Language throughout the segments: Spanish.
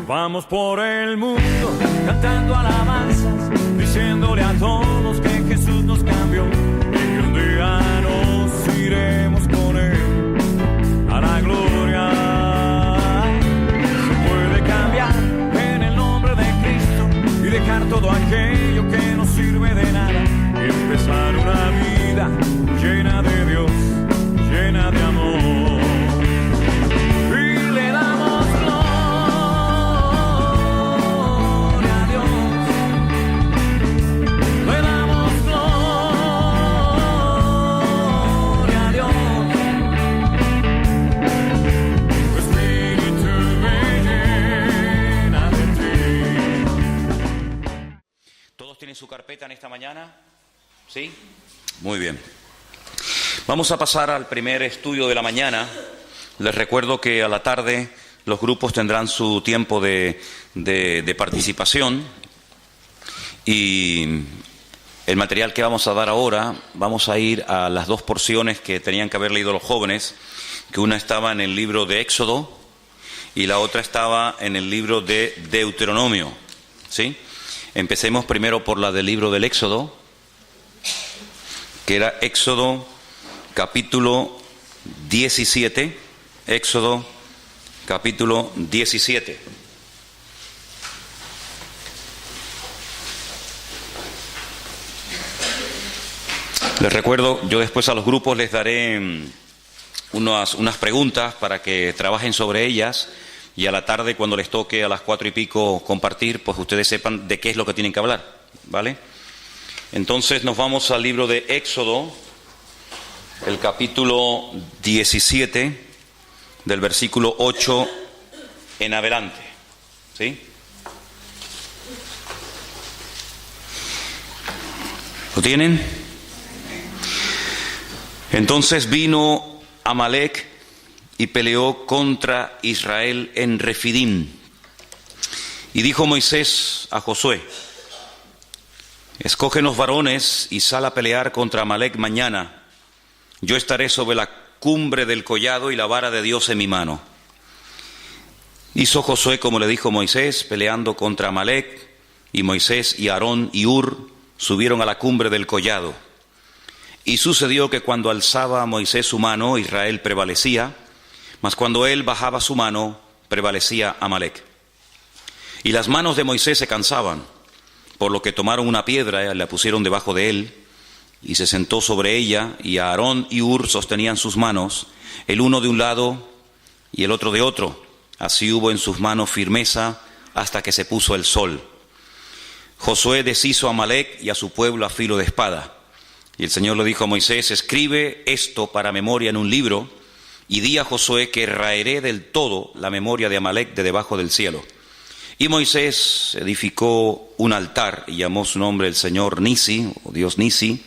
Vamos por el mundo cantando alabanzas, diciéndole a todos que Jesús nos cambió y que un día nos iremos con Él a la gloria. Se puede cambiar en el nombre de Cristo y dejar todo aquello que no sirve de nada y empezar una vida llena de Dios, llena de amor. ¿Tienen su carpeta en esta mañana? ¿Sí? Muy bien. Vamos a pasar al primer estudio de la mañana. Les recuerdo que a la tarde los grupos tendrán su tiempo de participación y el material que vamos a dar ahora, vamos a ir a las dos porciones que tenían que haber leído los jóvenes, que una estaba en el libro de Éxodo y la otra estaba en el libro de Deuteronomio, ¿sí? Empecemos primero por la del libro del Éxodo, que era Éxodo capítulo 17, Éxodo capítulo 17. Les recuerdo, yo después a los grupos les daré unas preguntas para que trabajen sobre ellas. Y a la tarde, cuando les toque a las 4:15 compartir, pues ustedes sepan de qué es lo que tienen que hablar, ¿vale? Entonces nos vamos al libro de Éxodo, el capítulo 17, del versículo 8 en adelante, ¿sí? ¿Lo tienen? Entonces vino Amalec y peleó contra Israel en Refidim. Y dijo Moisés a Josué: escógenos varones y sal a pelear contra Amalec mañana. Yo estaré sobre la cumbre del collado y la vara de Dios en mi mano. Hizo Josué como le dijo Moisés, peleando contra Amalec, y Moisés y Aarón y Hur subieron a la cumbre del collado. Y sucedió que cuando alzaba Moisés su mano, Israel prevalecía, mas cuando él bajaba su mano, prevalecía Amalec. Y las manos de Moisés se cansaban, por lo que tomaron una piedra y la pusieron debajo de él, y se sentó sobre ella, y Aarón y Hur sostenían sus manos, el uno de un lado y el otro de otro. Así hubo en sus manos firmeza hasta que se puso el sol. Josué deshizo a Amalec y a su pueblo a filo de espada. Y el Señor le dijo a Moisés: escribe esto para memoria en un libro, y di a Josué que raeré del todo la memoria de Amalec de debajo del cielo. Y Moisés edificó un altar y llamó su nombre el Señor Nisi, o Dios Nisi,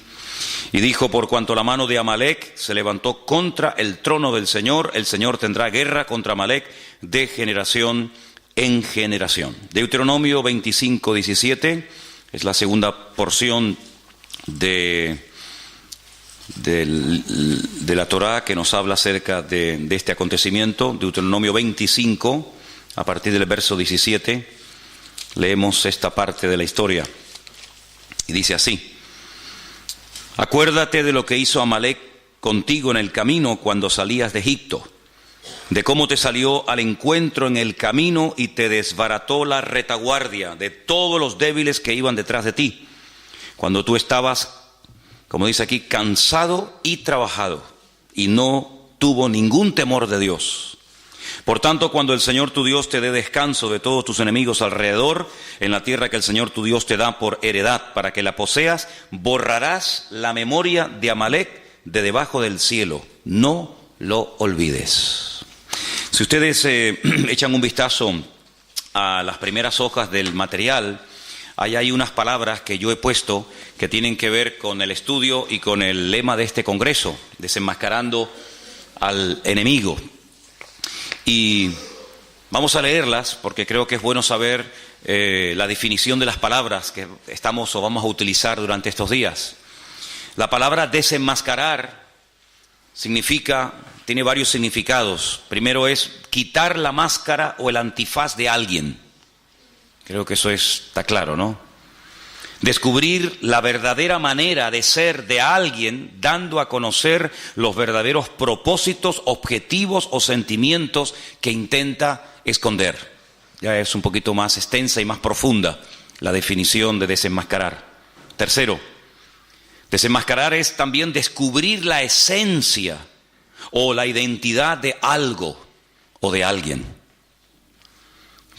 y dijo: por cuanto la mano de Amalec se levantó contra el trono del Señor, el Señor tendrá guerra contra Amalec de generación en generación. Deuteronomio 25:17 es la segunda porción de la Torá que nos habla acerca de este acontecimiento. Deuteronomio 25, a partir del verso 17, leemos esta parte de la historia. Y dice así: acuérdate de lo que hizo Amalec contigo en el camino cuando salías de Egipto, de cómo te salió al encuentro en el camino y te desbarató la retaguardia de todos los débiles que iban detrás de ti, cuando tú estabas, como dice aquí, cansado y trabajado, y no tuvo ningún temor de Dios. Por tanto, cuando el Señor tu Dios te dé descanso de todos tus enemigos alrededor, en la tierra que el Señor tu Dios te da por heredad para que la poseas, borrarás la memoria de Amalec de debajo del cielo. No lo olvides. Si ustedes echan un vistazo a las primeras hojas del material, hay ahí unas palabras que yo he puesto que tienen que ver con el estudio y con el lema de este congreso, desenmascarando al enemigo. Y Vamos a leerlas porque creo que es bueno saber la definición de las palabras que estamos o vamos a utilizar durante estos días. La palabra desenmascarar tiene varios significados. Primero es quitar la máscara o el antifaz de alguien. Creo que eso está claro, ¿no? Descubrir la verdadera manera de ser de alguien, dando a conocer los verdaderos propósitos, objetivos o sentimientos que intenta esconder. Ya es un poquito más extensa y más profunda la definición de desenmascarar. Tercero, desenmascarar es también descubrir la esencia o la identidad de algo o de alguien.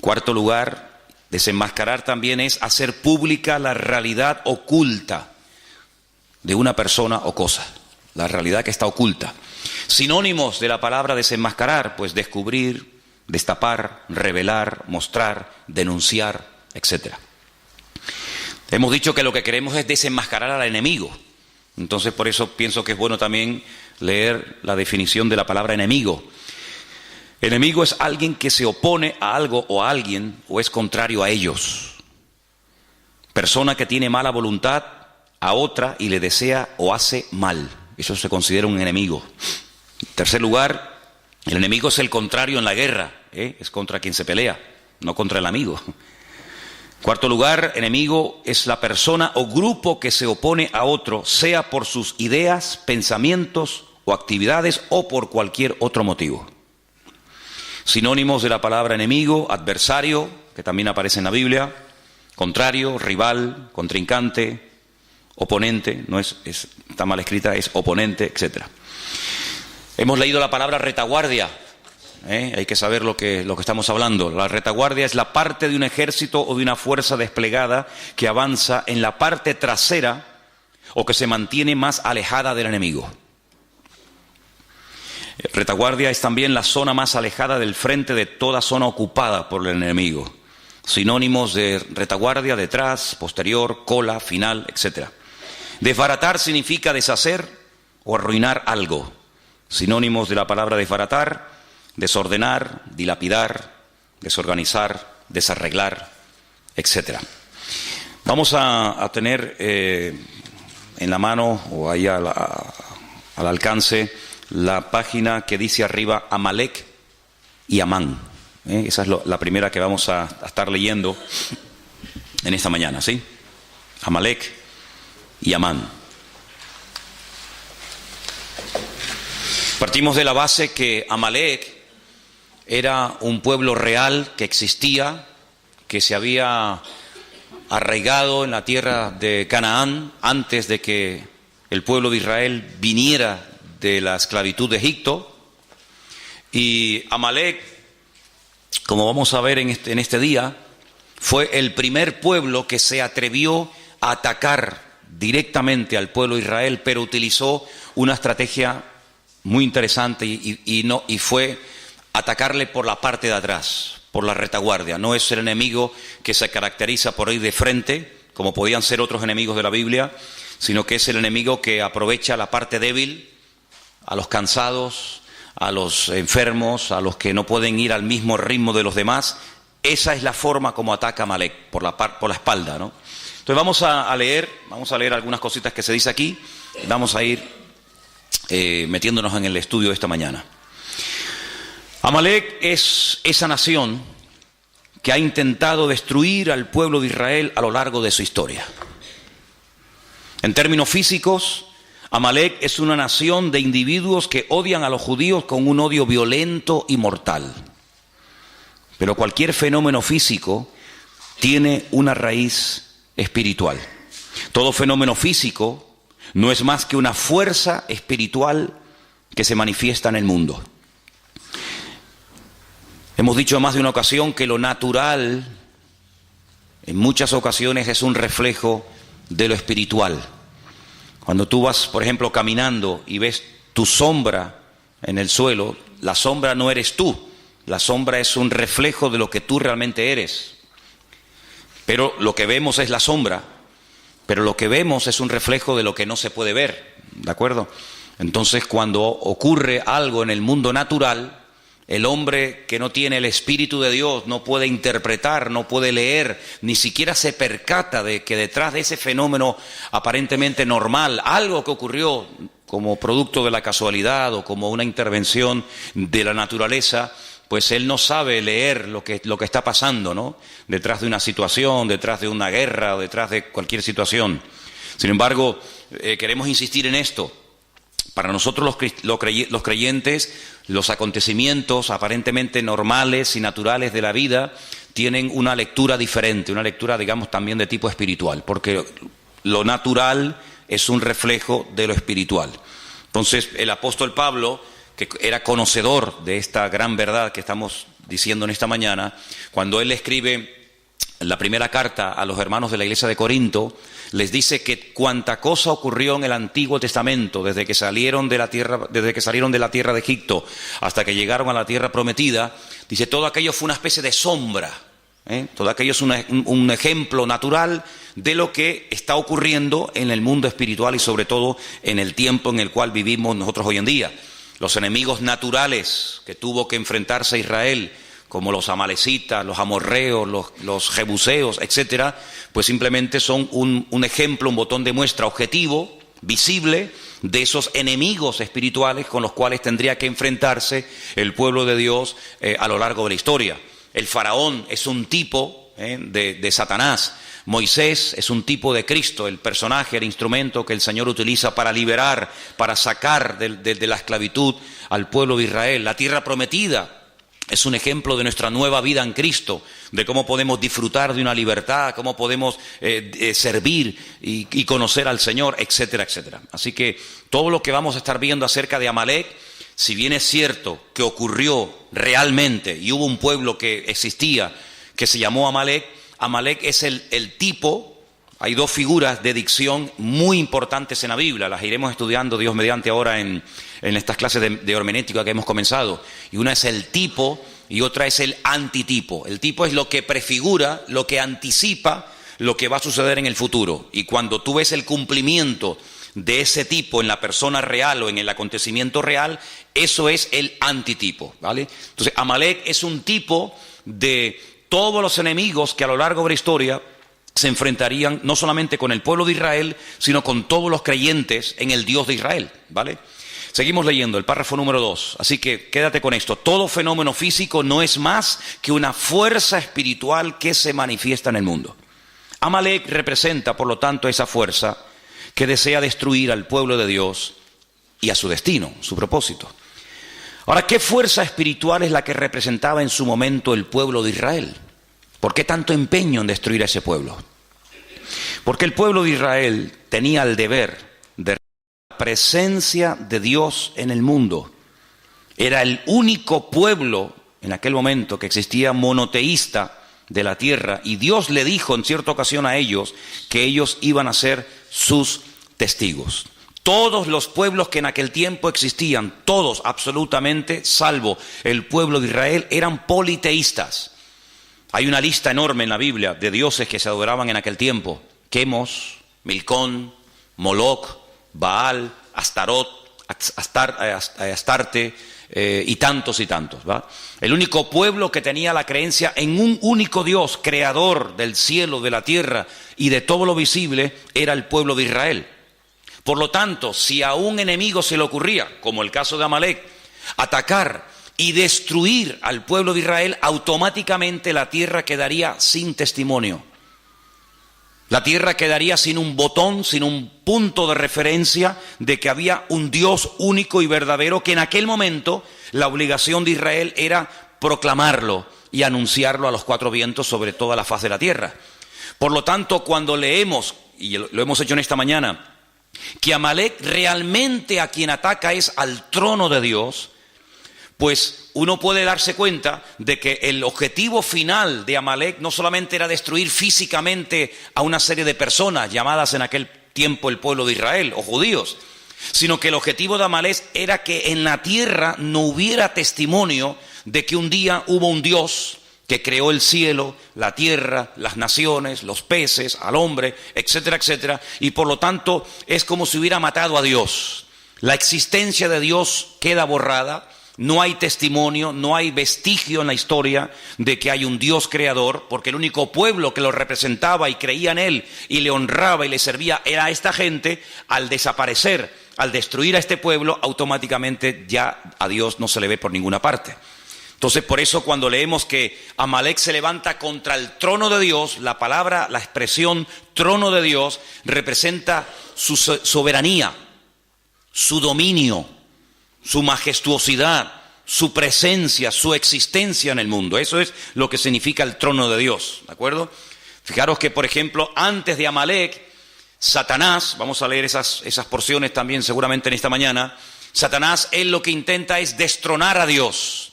Cuarto lugar, desenmascarar también es hacer pública la realidad oculta de una persona o cosa, la realidad que está oculta. Sinónimos de la palabra desenmascarar, pues descubrir, destapar, revelar, mostrar, denunciar, etc. Hemos dicho que lo que queremos es desenmascarar al enemigo. Entonces por eso pienso que es bueno también leer la definición de la palabra enemigo. Enemigo es alguien que se opone a algo o a alguien o es contrario a ellos. Persona que tiene mala voluntad a otra y le desea o hace mal. Eso se considera un enemigo. En tercer lugar, el enemigo es el contrario en la guerra. Es contra quien se pelea, no contra el amigo. Cuarto lugar, enemigo es la persona o grupo que se opone a otro, sea por sus ideas, pensamientos o actividades o por cualquier otro motivo. Sinónimos de la palabra enemigo: adversario, que también aparece en la Biblia, contrario, rival, contrincante, oponente, no está mal escrita, es oponente, etc. Hemos leído la palabra retaguardia. Hay que saber lo que estamos hablando. La retaguardia es la parte de un ejército o de una fuerza desplegada que avanza en la parte trasera o que se mantiene más alejada del enemigo. Retaguardia es también la zona más alejada del frente de toda zona ocupada por el enemigo. Sinónimos de retaguardia: detrás, posterior, cola, final, etc. Desbaratar significa deshacer o arruinar algo. Sinónimos de la palabra desbaratar: desordenar, dilapidar, desorganizar, desarreglar, etc. Vamos a tener en la mano o ahí al alcance la página que dice arriba Amalek y Amán. Esa es la primera que vamos a estar leyendo en esta mañana, ¿sí? Amalek y Amán. Partimos de la base que Amalek era un pueblo real que existía, que se había arraigado en la tierra de Canaán antes de que el pueblo de Israel viniera de la esclavitud de Egipto. Y Amalek, como vamos a ver en este día, fue el primer pueblo que se atrevió a atacar directamente al pueblo de Israel, pero utilizó una estrategia muy interesante y fue atacarle por la parte de atrás, por la retaguardia. No es el enemigo que se caracteriza por ir de frente, como podían ser otros enemigos de la Biblia, sino que es el enemigo que aprovecha la parte débil, a los cansados, a los enfermos, a los que no pueden ir al mismo ritmo de los demás. Esa es la forma como ataca Amalek, por la espalda, ¿no? Entonces vamos a leer algunas cositas que se dice aquí. Vamos a ir metiéndonos en el estudio de esta mañana. Amalek es esa nación que ha intentado destruir al pueblo de Israel a lo largo de su historia. En términos físicos, Amalek es una nación de individuos que odian a los judíos con un odio violento y mortal. Pero cualquier fenómeno físico tiene una raíz espiritual. Todo fenómeno físico no es más que una fuerza espiritual que se manifiesta en el mundo. Hemos dicho en más de una ocasión que lo natural en muchas ocasiones es un reflejo de lo espiritual. Cuando tú vas, por ejemplo, caminando y ves tu sombra en el suelo, la sombra no eres tú, la sombra es un reflejo de lo que tú realmente eres. Pero lo que vemos es la sombra, pero lo que vemos es un reflejo de lo que no se puede ver, ¿de acuerdo? Entonces, cuando ocurre algo en el mundo natural, El hombre que no tiene el Espíritu de Dios no puede interpretar, no puede leer, ni siquiera se percata de que detrás de ese fenómeno aparentemente normal, algo que ocurrió como producto de la casualidad o como una intervención de la naturaleza, pues él no sabe leer lo que está pasando, ¿no? Detrás de una situación, detrás de una guerra o detrás de cualquier situación. Sin embargo, queremos insistir en esto. Para nosotros los creyentes, los acontecimientos aparentemente normales y naturales de la vida tienen una lectura diferente, una lectura, digamos, también de tipo espiritual, porque lo natural es un reflejo de lo espiritual. Entonces, el apóstol Pablo, que era conocedor de esta gran verdad que estamos diciendo en esta mañana, cuando él escribe la primera carta a los hermanos de la iglesia de Corinto, les dice que cuanta cosa ocurrió en el Antiguo Testamento, desde que salieron de la tierra de Egipto hasta que llegaron a la tierra prometida, dice, todo aquello fue una especie de sombra, todo aquello es un ejemplo natural de lo que está ocurriendo en el mundo espiritual y sobre todo en el tiempo en el cual vivimos nosotros hoy en día. Los enemigos naturales que tuvo que enfrentarse Israel, como los amalecitas, los amorreos, los jebuseos, etcétera, pues simplemente son un ejemplo, un botón de muestra objetivo, visible, de esos enemigos espirituales con los cuales tendría que enfrentarse el pueblo de Dios a lo largo de la historia. El faraón es un tipo de Satanás. Moisés es un tipo de Cristo, el personaje, el instrumento que el Señor utiliza para liberar, para sacar de la esclavitud al pueblo de Israel. La tierra prometida es un ejemplo de nuestra nueva vida en Cristo, de cómo podemos disfrutar de una libertad, cómo podemos servir y conocer al Señor, etcétera, etcétera. Así que todo lo que vamos a estar viendo acerca de Amalek, si bien es cierto que ocurrió realmente y hubo un pueblo que existía que se llamó Amalek, Amalek es el tipo. Hay dos figuras de dicción muy importantes en la Biblia, las iremos estudiando Dios mediante ahora en estas clases de hermenéutica que hemos comenzado. Y una es el tipo y otra es el antitipo. El tipo es lo que prefigura, lo que anticipa lo que va a suceder en el futuro. Y cuando tú ves el cumplimiento de ese tipo en la persona real o en el acontecimiento real, eso es el antitipo, ¿vale? Entonces, Amalek es un tipo de todos los enemigos que a lo largo de la historia se enfrentarían no solamente con el pueblo de Israel, sino con todos los creyentes en el Dios de Israel, ¿vale? Seguimos leyendo el párrafo número 2, así que quédate con esto. Todo fenómeno físico no es más que una fuerza espiritual que se manifiesta en el mundo. Amalek representa, por lo tanto, esa fuerza que desea destruir al pueblo de Dios y a su destino, su propósito. Ahora, ¿qué fuerza espiritual es la que representaba en su momento el pueblo de Israel? ¿Por qué tanto empeño en destruir a ese pueblo? Porque el pueblo de Israel tenía el deber de la presencia de Dios en el mundo. Era el único pueblo en aquel momento que existía monoteísta de la tierra, y Dios le dijo en cierta ocasión a ellos que ellos iban a ser sus testigos. Todos los pueblos que en aquel tiempo existían, todos absolutamente, salvo el pueblo de Israel, eran politeístas. Hay una lista enorme en la Biblia de dioses que se adoraban en aquel tiempo: Quemos, Milcón, Moloc, Baal, Astarot, Astarte y tantos, ¿va? El único pueblo que tenía la creencia en un único Dios, creador del cielo, de la tierra y de todo lo visible, era el pueblo de Israel. Por lo tanto, si a un enemigo se le ocurría, como el caso de Amalek, atacar y destruir al pueblo de Israel, automáticamente la tierra quedaría sin testimonio. La tierra quedaría sin un botón, sin un punto de referencia de que había un Dios único y verdadero, que en aquel momento la obligación de Israel era proclamarlo y anunciarlo a los cuatro vientos sobre toda la faz de la tierra. Por lo tanto, cuando leemos, y lo hemos hecho en esta mañana, que Amalek realmente a quien ataca es al trono de Dios, pues uno puede darse cuenta de que el objetivo final de Amalek no solamente era destruir físicamente a una serie de personas llamadas en aquel tiempo el pueblo de Israel o judíos, sino que el objetivo de Amalek era que en la tierra no hubiera testimonio de que un día hubo un Dios que creó el cielo, la tierra, las naciones, los peces, al hombre, etcétera, etcétera, y por lo tanto es como si hubiera matado a Dios. La existencia de Dios queda borrada, no hay testimonio, no hay vestigio en la historia de que hay un Dios creador, porque el único pueblo que lo representaba y creía en él y le honraba y le servía era esta gente. Al desaparecer, al destruir a este pueblo, automáticamente ya a Dios no se le ve por ninguna parte. Entonces, por eso cuando leemos que Amalek se levanta contra el trono de Dios, la palabra, la expresión trono de Dios representa su soberanía, su dominio, su majestuosidad, su presencia, su existencia en el mundo. Eso es lo que significa el trono de Dios, ¿de acuerdo? Fijaros que, por ejemplo, antes de Amalek, Satanás, vamos a leer esas porciones también seguramente en esta mañana. Satanás, él lo que intenta es destronar a Dios.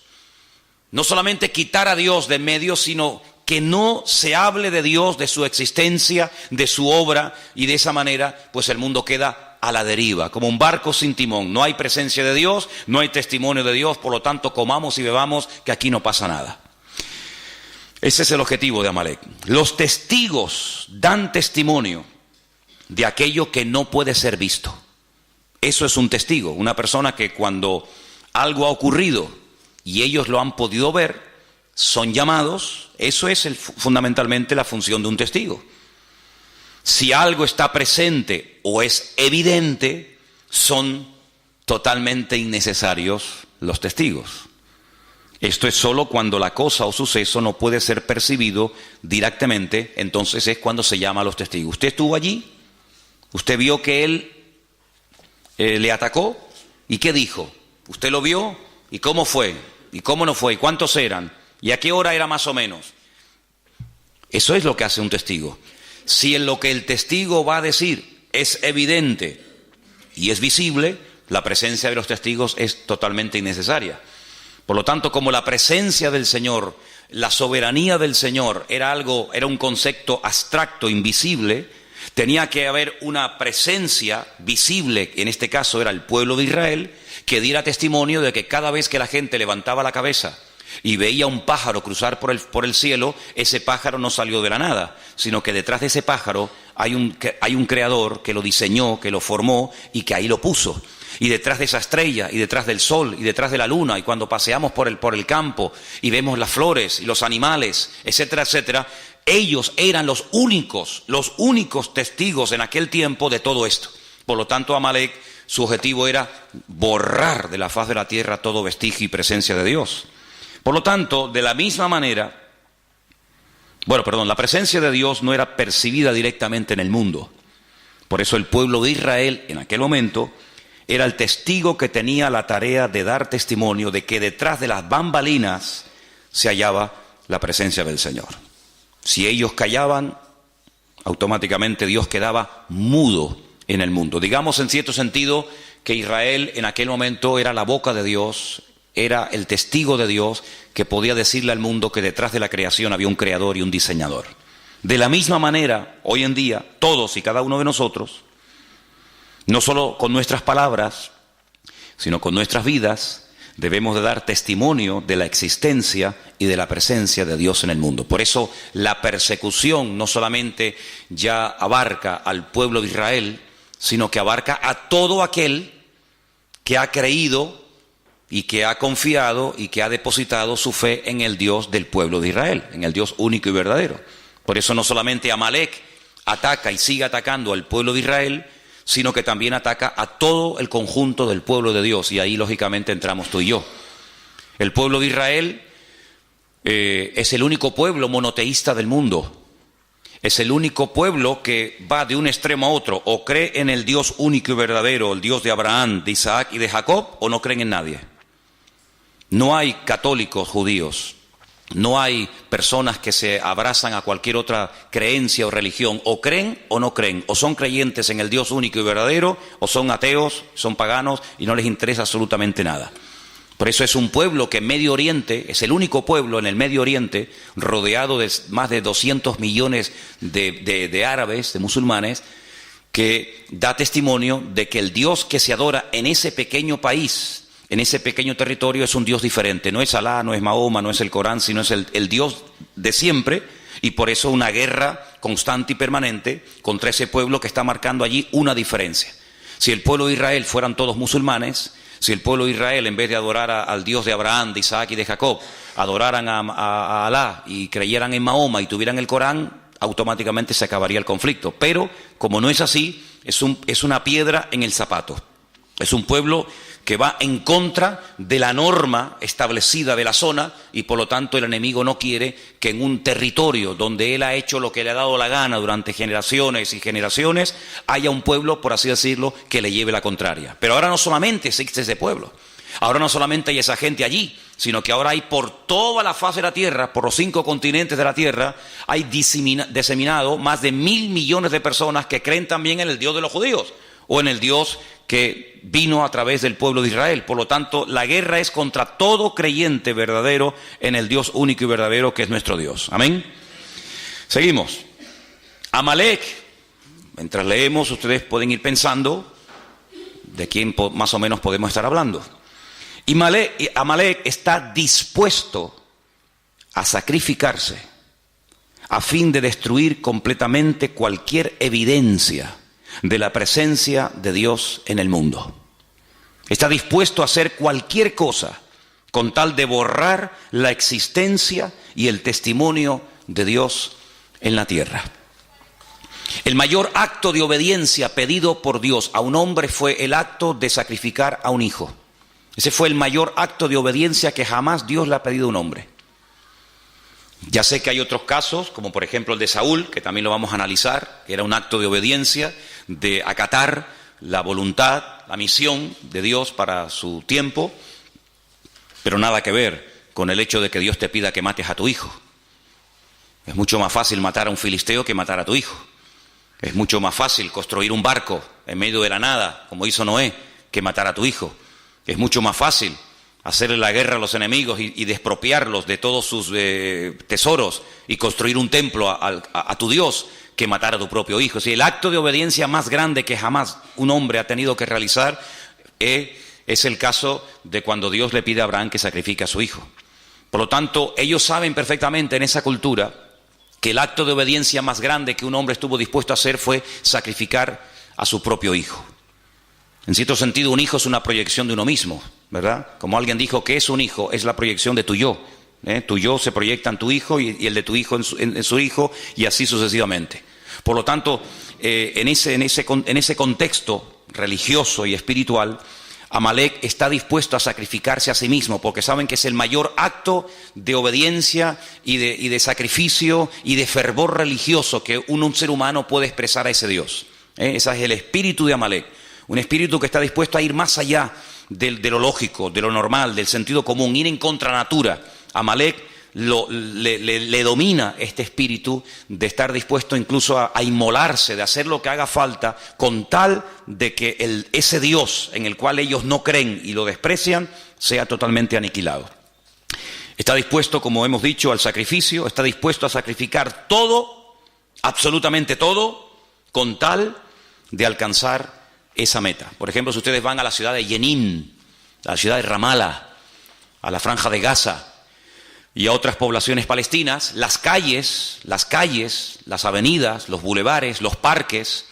No solamente quitar a Dios de en medio, sino que no se hable de Dios, de su existencia, de su obra, y de esa manera, pues el mundo queda a la deriva, como un barco sin timón. No hay presencia de Dios, no hay testimonio de Dios, por lo tanto comamos y bebamos, que aquí no pasa nada. Ese es el objetivo de Amalek. Los testigos dan testimonio de aquello que no puede ser visto. Eso es un testigo, una persona que cuando algo ha ocurrido y ellos lo han podido ver, son llamados. Eso es fundamentalmente la función de un testigo. Si algo está presente o es evidente, son totalmente innecesarios los testigos. Esto es solo cuando la cosa o suceso no puede ser percibido directamente, entonces es cuando se llama a los testigos. ¿Usted estuvo allí? ¿Usted vio que él le atacó? ¿Y qué dijo? ¿Usted lo vio? ¿Y cómo fue? ¿Y cómo no fue? ¿Y cuántos eran? ¿Y a qué hora era más o menos? Eso es lo que hace un testigo. Si en lo que el testigo va a decir es evidente y es visible, la presencia de los testigos es totalmente innecesaria. Por lo tanto, como la presencia del Señor, la soberanía del Señor era un concepto abstracto, invisible, tenía que haber una presencia visible, en este caso era el pueblo de Israel, que diera testimonio de que cada vez que la gente levantaba la cabeza y veía un pájaro cruzar por el cielo, ese pájaro no salió de la nada, sino que detrás de ese pájaro hay un creador que lo diseñó, que lo formó y que ahí lo puso. Y detrás de esa estrella, y detrás del sol, y detrás de la luna, y cuando paseamos por el campo y vemos las flores y los animales, etcétera, etcétera, ellos eran los únicos testigos en aquel tiempo de todo esto. Por lo tanto, Amalek, su objetivo era borrar de la faz de la tierra todo vestigio y presencia de Dios. Por lo tanto, de la misma manera, la presencia de Dios no era percibida directamente en el mundo. Por eso el pueblo de Israel, en aquel momento, era el testigo que tenía la tarea de dar testimonio de que detrás de las bambalinas se hallaba la presencia del Señor. Si ellos callaban, automáticamente Dios quedaba mudo en el mundo. Digamos en cierto sentido que Israel en aquel momento era la boca de Dios, era el testigo de Dios que podía decirle al mundo que detrás de la creación había un creador y un diseñador. De la misma manera, hoy en día, todos y cada uno de nosotros, no solo con nuestras palabras, sino con nuestras vidas, debemos de dar testimonio de la existencia y de la presencia de Dios en el mundo. Por eso la persecución no solamente ya abarca al pueblo de Israel, sino que abarca a todo aquel que ha creído y que ha confiado y que ha depositado su fe en el Dios del pueblo de Israel, en el Dios único y verdadero. Por eso no solamente Amalek ataca y sigue atacando al pueblo de Israel, sino que también ataca a todo el conjunto del pueblo de Dios, y ahí lógicamente entramos tú y yo. El pueblo de Israel es el único pueblo monoteísta del mundo. Es el único pueblo que va de un extremo a otro, o cree en el Dios único y verdadero, el Dios de Abraham, de Isaac y de Jacob, o no creen en nadie. No hay católicos judíos, no hay personas que se abrazan a cualquier otra creencia o religión, o creen o no creen, o son creyentes en el Dios único y verdadero, o son ateos, son paganos y no les interesa absolutamente nada. Por eso es un pueblo que en Medio Oriente, es el único pueblo en el Medio Oriente, rodeado de más de 200 millones de árabes, de musulmanes, que da testimonio de que el Dios que se adora en ese pequeño país, en ese pequeño territorio, es un Dios diferente. No es Alá, no es Mahoma, no es el Corán, sino es el Dios de siempre, y por eso una guerra constante y permanente contra ese pueblo que está marcando allí una diferencia. Si el pueblo de Israel fueran todos musulmanes, Si el pueblo de Israel, en vez de adorar al Dios de Abraham, de Isaac y de Jacob, adoraran a Alá y creyeran en Mahoma y tuvieran el Corán, automáticamente se acabaría el conflicto. Pero, como no es así, es una piedra en el zapato. Es un pueblo que va en contra de la norma establecida de la zona y por lo tanto el enemigo no quiere que en un territorio donde él ha hecho lo que le ha dado la gana durante generaciones y generaciones haya un pueblo, por así decirlo, que le lleve la contraria. Pero ahora no solamente existe ese pueblo, ahora no solamente hay esa gente allí, sino que ahora hay por toda la faz de la tierra, por los 5 continentes de la tierra, hay diseminado más de 1.000 millones de personas que creen también en el Dios de los judíos o en el Dios que vino a través del pueblo de Israel. Por lo tanto, la guerra es contra todo creyente verdadero en el Dios único y verdadero que es nuestro Dios. Amén. Seguimos. Amalek. Mientras leemos, ustedes pueden ir pensando de quién más o menos podemos estar hablando. Y Amalek está dispuesto a sacrificarse a fin de destruir completamente cualquier evidencia de la presencia de Dios en el mundo. Está dispuesto a hacer cualquier cosa con tal de borrar la existencia y el testimonio de Dios en la tierra. El mayor acto de obediencia pedido por Dios a un hombre fue el acto de sacrificar a un hijo. Ese fue el mayor acto de obediencia que jamás Dios le ha pedido a un hombre. Ya sé que hay otros casos, como por ejemplo el de Saúl, que también lo vamos a analizar, que era un acto de obediencia, de acatar la voluntad, la misión de Dios para su tiempo, pero nada que ver con el hecho de que Dios te pida que mates a tu hijo. Es mucho más fácil matar a un filisteo que matar a tu hijo. Es mucho más fácil construir un barco en medio de la nada, como hizo Noé, que matar a tu hijo. Es mucho más fácil hacerle la guerra a los enemigos y despropiarlos de todos sus tesoros y construir un templo a tu Dios que matar a tu propio hijo. El acto de obediencia más grande que jamás un hombre ha tenido que realizar es el caso de cuando Dios le pide a Abraham que sacrifique a su hijo. Por lo tanto, ellos saben perfectamente en esa cultura que el acto de obediencia más grande que un hombre estuvo dispuesto a hacer fue sacrificar a su propio hijo. En cierto sentido, un hijo es una proyección de uno mismo, ¿verdad? Como alguien dijo, ¿qué es un hijo? Es la proyección de tu yo. Tu yo se proyecta en tu hijo y el de tu hijo en su hijo y así sucesivamente. Por lo tanto, en ese contexto religioso y espiritual, Amalek está dispuesto a sacrificarse a sí mismo porque saben que es el mayor acto de obediencia y de sacrificio y de fervor religioso que un ser humano puede expresar a ese Dios. Ese es el espíritu de Amalek. Un espíritu que está dispuesto a ir más allá de lo lógico, de lo normal, del sentido común, ir en contra natura. Amalek le domina este espíritu de estar dispuesto incluso a inmolarse, de hacer lo que haga falta, con tal de que ese Dios en el cual ellos no creen y lo desprecian, sea totalmente aniquilado. Está dispuesto, como hemos dicho, al sacrificio, está dispuesto a sacrificar todo, absolutamente todo, con tal de alcanzar esa meta. Por ejemplo, si ustedes van a la ciudad de Jenin, a la ciudad de Ramallah, a la Franja de Gaza y a otras poblaciones palestinas, las calles, las avenidas, los bulevares, los parques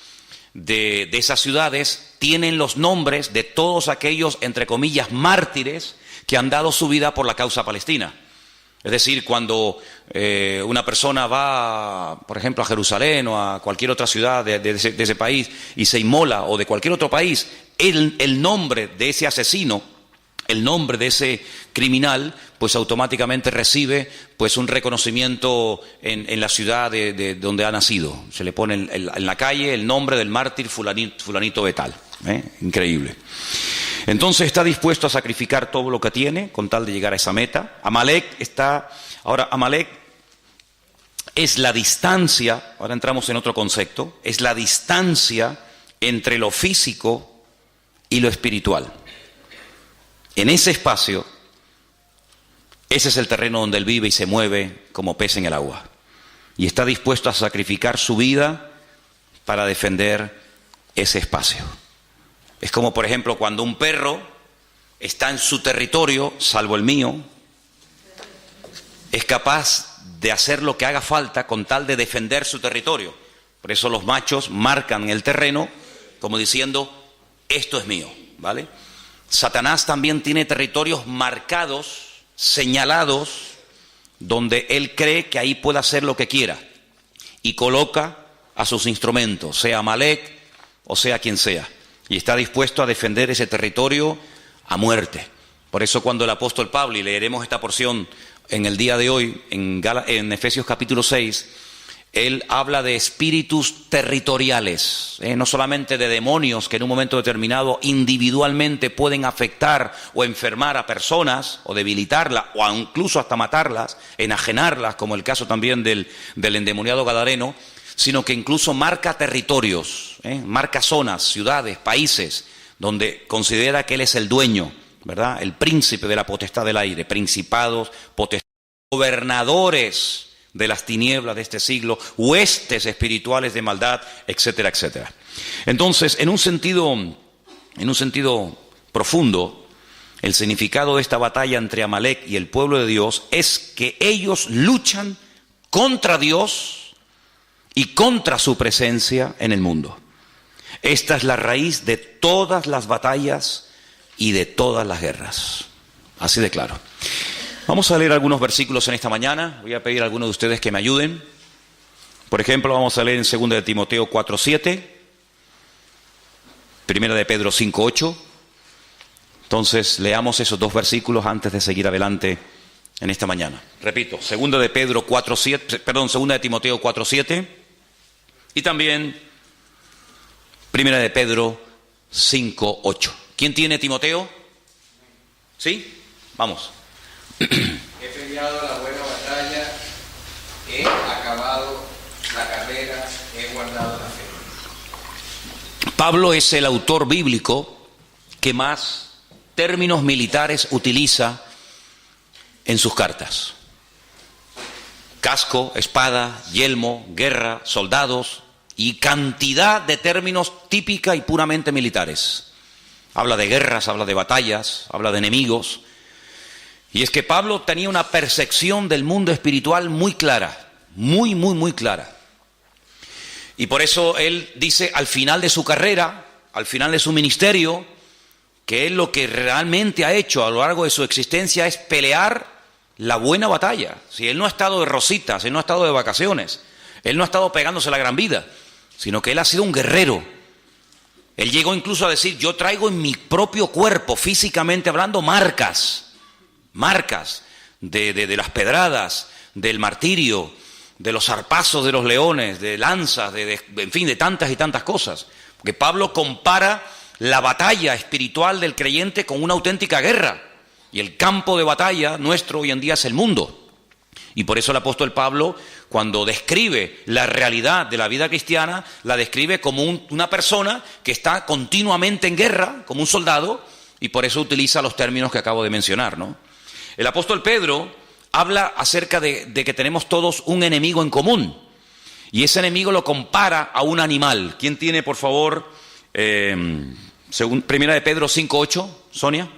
de esas ciudades tienen los nombres de todos aquellos, entre comillas, mártires que han dado su vida por la causa palestina. Es decir, cuando una persona va, por ejemplo, a Jerusalén o a cualquier otra ciudad de ese país y se inmola, o de cualquier otro país, el nombre de ese asesino, el nombre de ese criminal, pues automáticamente recibe pues un reconocimiento en la ciudad de donde ha nacido. Se le pone en la calle el nombre del mártir fulanito de tal. Increíble. Entonces está dispuesto a sacrificar todo lo que tiene con tal de llegar a esa meta. Amalek es la distancia, ahora entramos en otro concepto, es la distancia entre lo físico y lo espiritual. En ese espacio, ese es el terreno donde él vive y se mueve como pez en el agua. Y está dispuesto a sacrificar su vida para defender ese espacio. Es como, por ejemplo, cuando un perro está en su territorio, salvo el mío, es capaz de hacer lo que haga falta con tal de defender su territorio. Por eso los machos marcan el terreno como diciendo, esto es mío, ¿vale? Satanás también tiene territorios marcados, señalados, donde él cree que ahí puede hacer lo que quiera y coloca a sus instrumentos, sea Amalek o sea quien sea, y está dispuesto a defender ese territorio a muerte. Por eso cuando el apóstol Pablo, y leeremos esta porción en el día de hoy, en Efesios capítulo 6, él habla de espíritus territoriales, no solamente de demonios que en un momento determinado individualmente pueden afectar o enfermar a personas o debilitarlas o incluso hasta matarlas, enajenarlas, como el caso también del endemoniado gadareno, sino que incluso marca territorios, marca zonas, ciudades, países, donde considera que él es el dueño, ¿verdad? El príncipe de la potestad del aire, principados, potestades, gobernadores de las tinieblas de este siglo, huestes espirituales de maldad, etcétera, etcétera. Entonces, en un sentido profundo, el significado de esta batalla entre Amalek y el pueblo de Dios es que ellos luchan contra Dios y contra su presencia en el mundo. Esta es la raíz de todas las batallas y de todas las guerras. Así de claro. Vamos a leer algunos versículos en esta mañana. Voy a pedir a algunos de ustedes que me ayuden. Por ejemplo, vamos a leer en 2 de Timoteo 4:7, 1 de Pedro 5:8. Entonces, leamos esos dos versículos antes de seguir adelante en esta mañana. Repito, 2 de Pedro 4:7, perdón, 2 de Timoteo 4:7 y también 1 de Pedro 5:8. ¿Quién tiene Timoteo? ¿Sí? Vamos. He peleado la buena batalla, he acabado la carrera, he guardado la fe. Pablo es el autor bíblico que más términos militares utiliza en sus cartas. Casco, espada, yelmo, guerra, soldados y cantidad de términos típica y puramente militares. Habla de guerras, habla de batallas, habla de enemigos. Y es que Pablo tenía una percepción del mundo espiritual muy clara, muy clara. Y por eso él dice al final de su carrera, al final de su ministerio, que él lo que realmente ha hecho a lo largo de su existencia es pelear la buena batalla. Si él no ha estado de rositas, él no ha estado de vacaciones, él no ha estado pegándose la gran vida, sino que él ha sido un guerrero. Él llegó incluso a decir, yo traigo en mi propio cuerpo, físicamente hablando, marcas de las pedradas, del martirio, de los zarpazos de los leones, de lanzas, en fin, de tantas y tantas cosas. Porque Pablo compara la batalla espiritual del creyente con una auténtica guerra. Y el campo de batalla nuestro hoy en día es el mundo. Y por eso el apóstol Pablo, cuando describe la realidad de la vida cristiana, la describe como una persona que está continuamente en guerra, como un soldado, y por eso utiliza los términos que acabo de mencionar, ¿no? El apóstol Pedro habla acerca de que tenemos todos un enemigo en común. Y ese enemigo lo compara a un animal. ¿Quién tiene, por favor, Primera de Pedro 5:8, Sonia?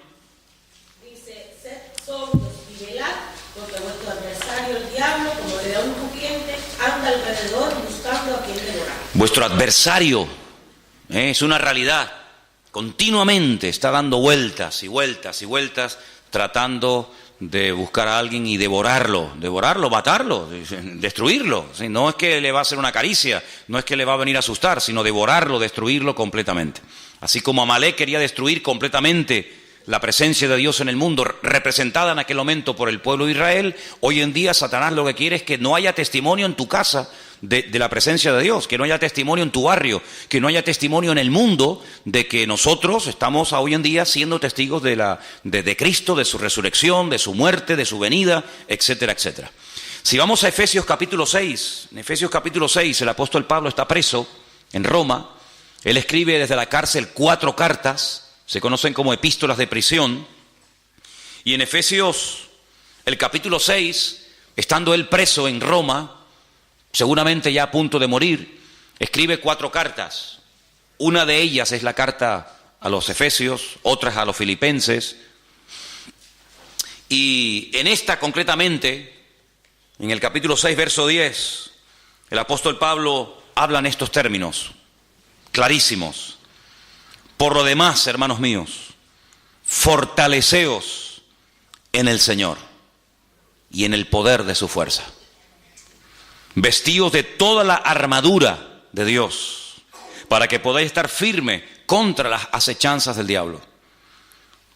Dice, sed sobrios y velad, porque vuestro adversario el diablo, como león rugiente, anda alrededor buscando a quien devorar. Vuestro adversario es una realidad. Continuamente está dando vueltas y vueltas y vueltas, tratando de buscar a alguien y devorarlo, matarlo, destruirlo. No es que le va a hacer una caricia, no es que le va a venir a asustar, sino devorarlo, destruirlo completamente. Así como Amalek quería destruir completamente la presencia de Dios en el mundo, representada en aquel momento por el pueblo de Israel, hoy en día Satanás lo que quiere es que no haya testimonio en tu casa de la presencia de Dios, que no haya testimonio en tu barrio, que no haya testimonio en el mundo de que nosotros estamos hoy en día siendo testigos de Cristo, de su resurrección, de su muerte, de su venida, etcétera, etcétera. Si vamos a Efesios capítulo 6, en Efesios capítulo 6 el apóstol Pablo está preso en Roma. Él escribe desde la cárcel 4 cartas, se conocen como epístolas de prisión, y en Efesios, el capítulo 6, estando él preso en Roma, seguramente ya a punto de morir, escribe 4 cartas. Una de ellas es la carta a los Efesios, otras a los Filipenses, y en esta concretamente, en el capítulo 6, verso 10, el apóstol Pablo habla en estos términos clarísimos. Por lo demás, hermanos míos, fortaleceos en el Señor y en el poder de su fuerza. Vestíos de toda la armadura de Dios, para que podáis estar firme contra las acechanzas del diablo.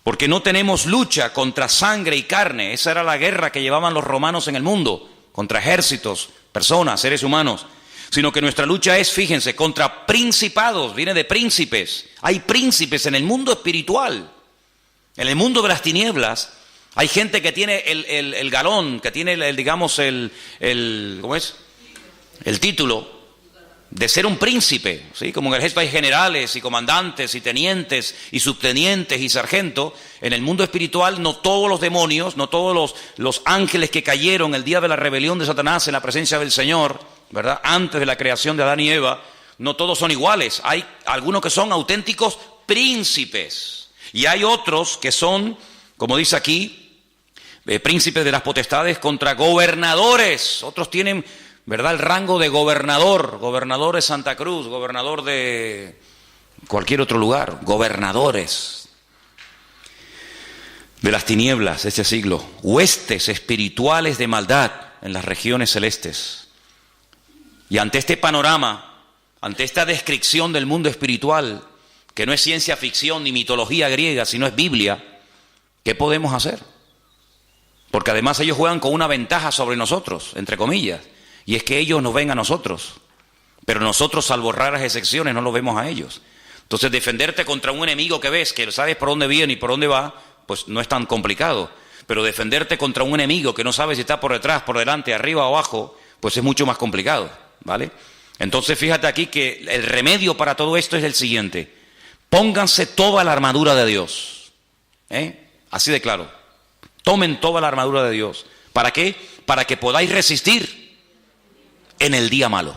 Porque no tenemos lucha contra sangre y carne. Esa era la guerra que llevaban los romanos en el mundo, contra ejércitos, personas, seres humanos. Sino que nuestra lucha es, fíjense, contra principados, viene de príncipes. Hay príncipes en el mundo espiritual. En el mundo de las tinieblas hay gente que tiene el galón, que tiene ¿cómo es? El título de ser un príncipe, ¿sí? Como en el ejército hay generales y comandantes y tenientes y subtenientes y sargentos. En el mundo espiritual no todos los demonios, no todos los ángeles que cayeron el día de la rebelión de Satanás en la presencia del Señor, ¿verdad? Antes de la creación de Adán y Eva, no todos son iguales. Hay algunos que son auténticos príncipes y hay otros que son, como dice aquí, príncipes de las potestades contra gobernadores. Otros tienen, ¿verdad?, el rango de gobernador de Santa Cruz, gobernador de cualquier otro lugar, gobernadores de las tinieblas de este siglo, huestes espirituales de maldad en las regiones celestes. Y ante este panorama, ante esta descripción del mundo espiritual, que no es ciencia ficción ni mitología griega, sino es Biblia, ¿qué podemos hacer? Porque además ellos juegan con una ventaja sobre nosotros, entre comillas, y es que ellos nos ven a nosotros, pero nosotros, salvo raras excepciones, no los vemos a ellos. Entonces, defenderte contra un enemigo que ves, que sabes por dónde viene y por dónde va, pues no es tan complicado. Pero defenderte contra un enemigo que no sabes si está por detrás, por delante, arriba o abajo, pues es mucho más complicado, ¿vale? Entonces, fíjate aquí que el remedio para todo esto es el siguiente: pónganse toda la armadura de Dios, así de claro. Tomen toda la armadura de Dios. ¿Para qué? Para que podáis resistir en el día malo.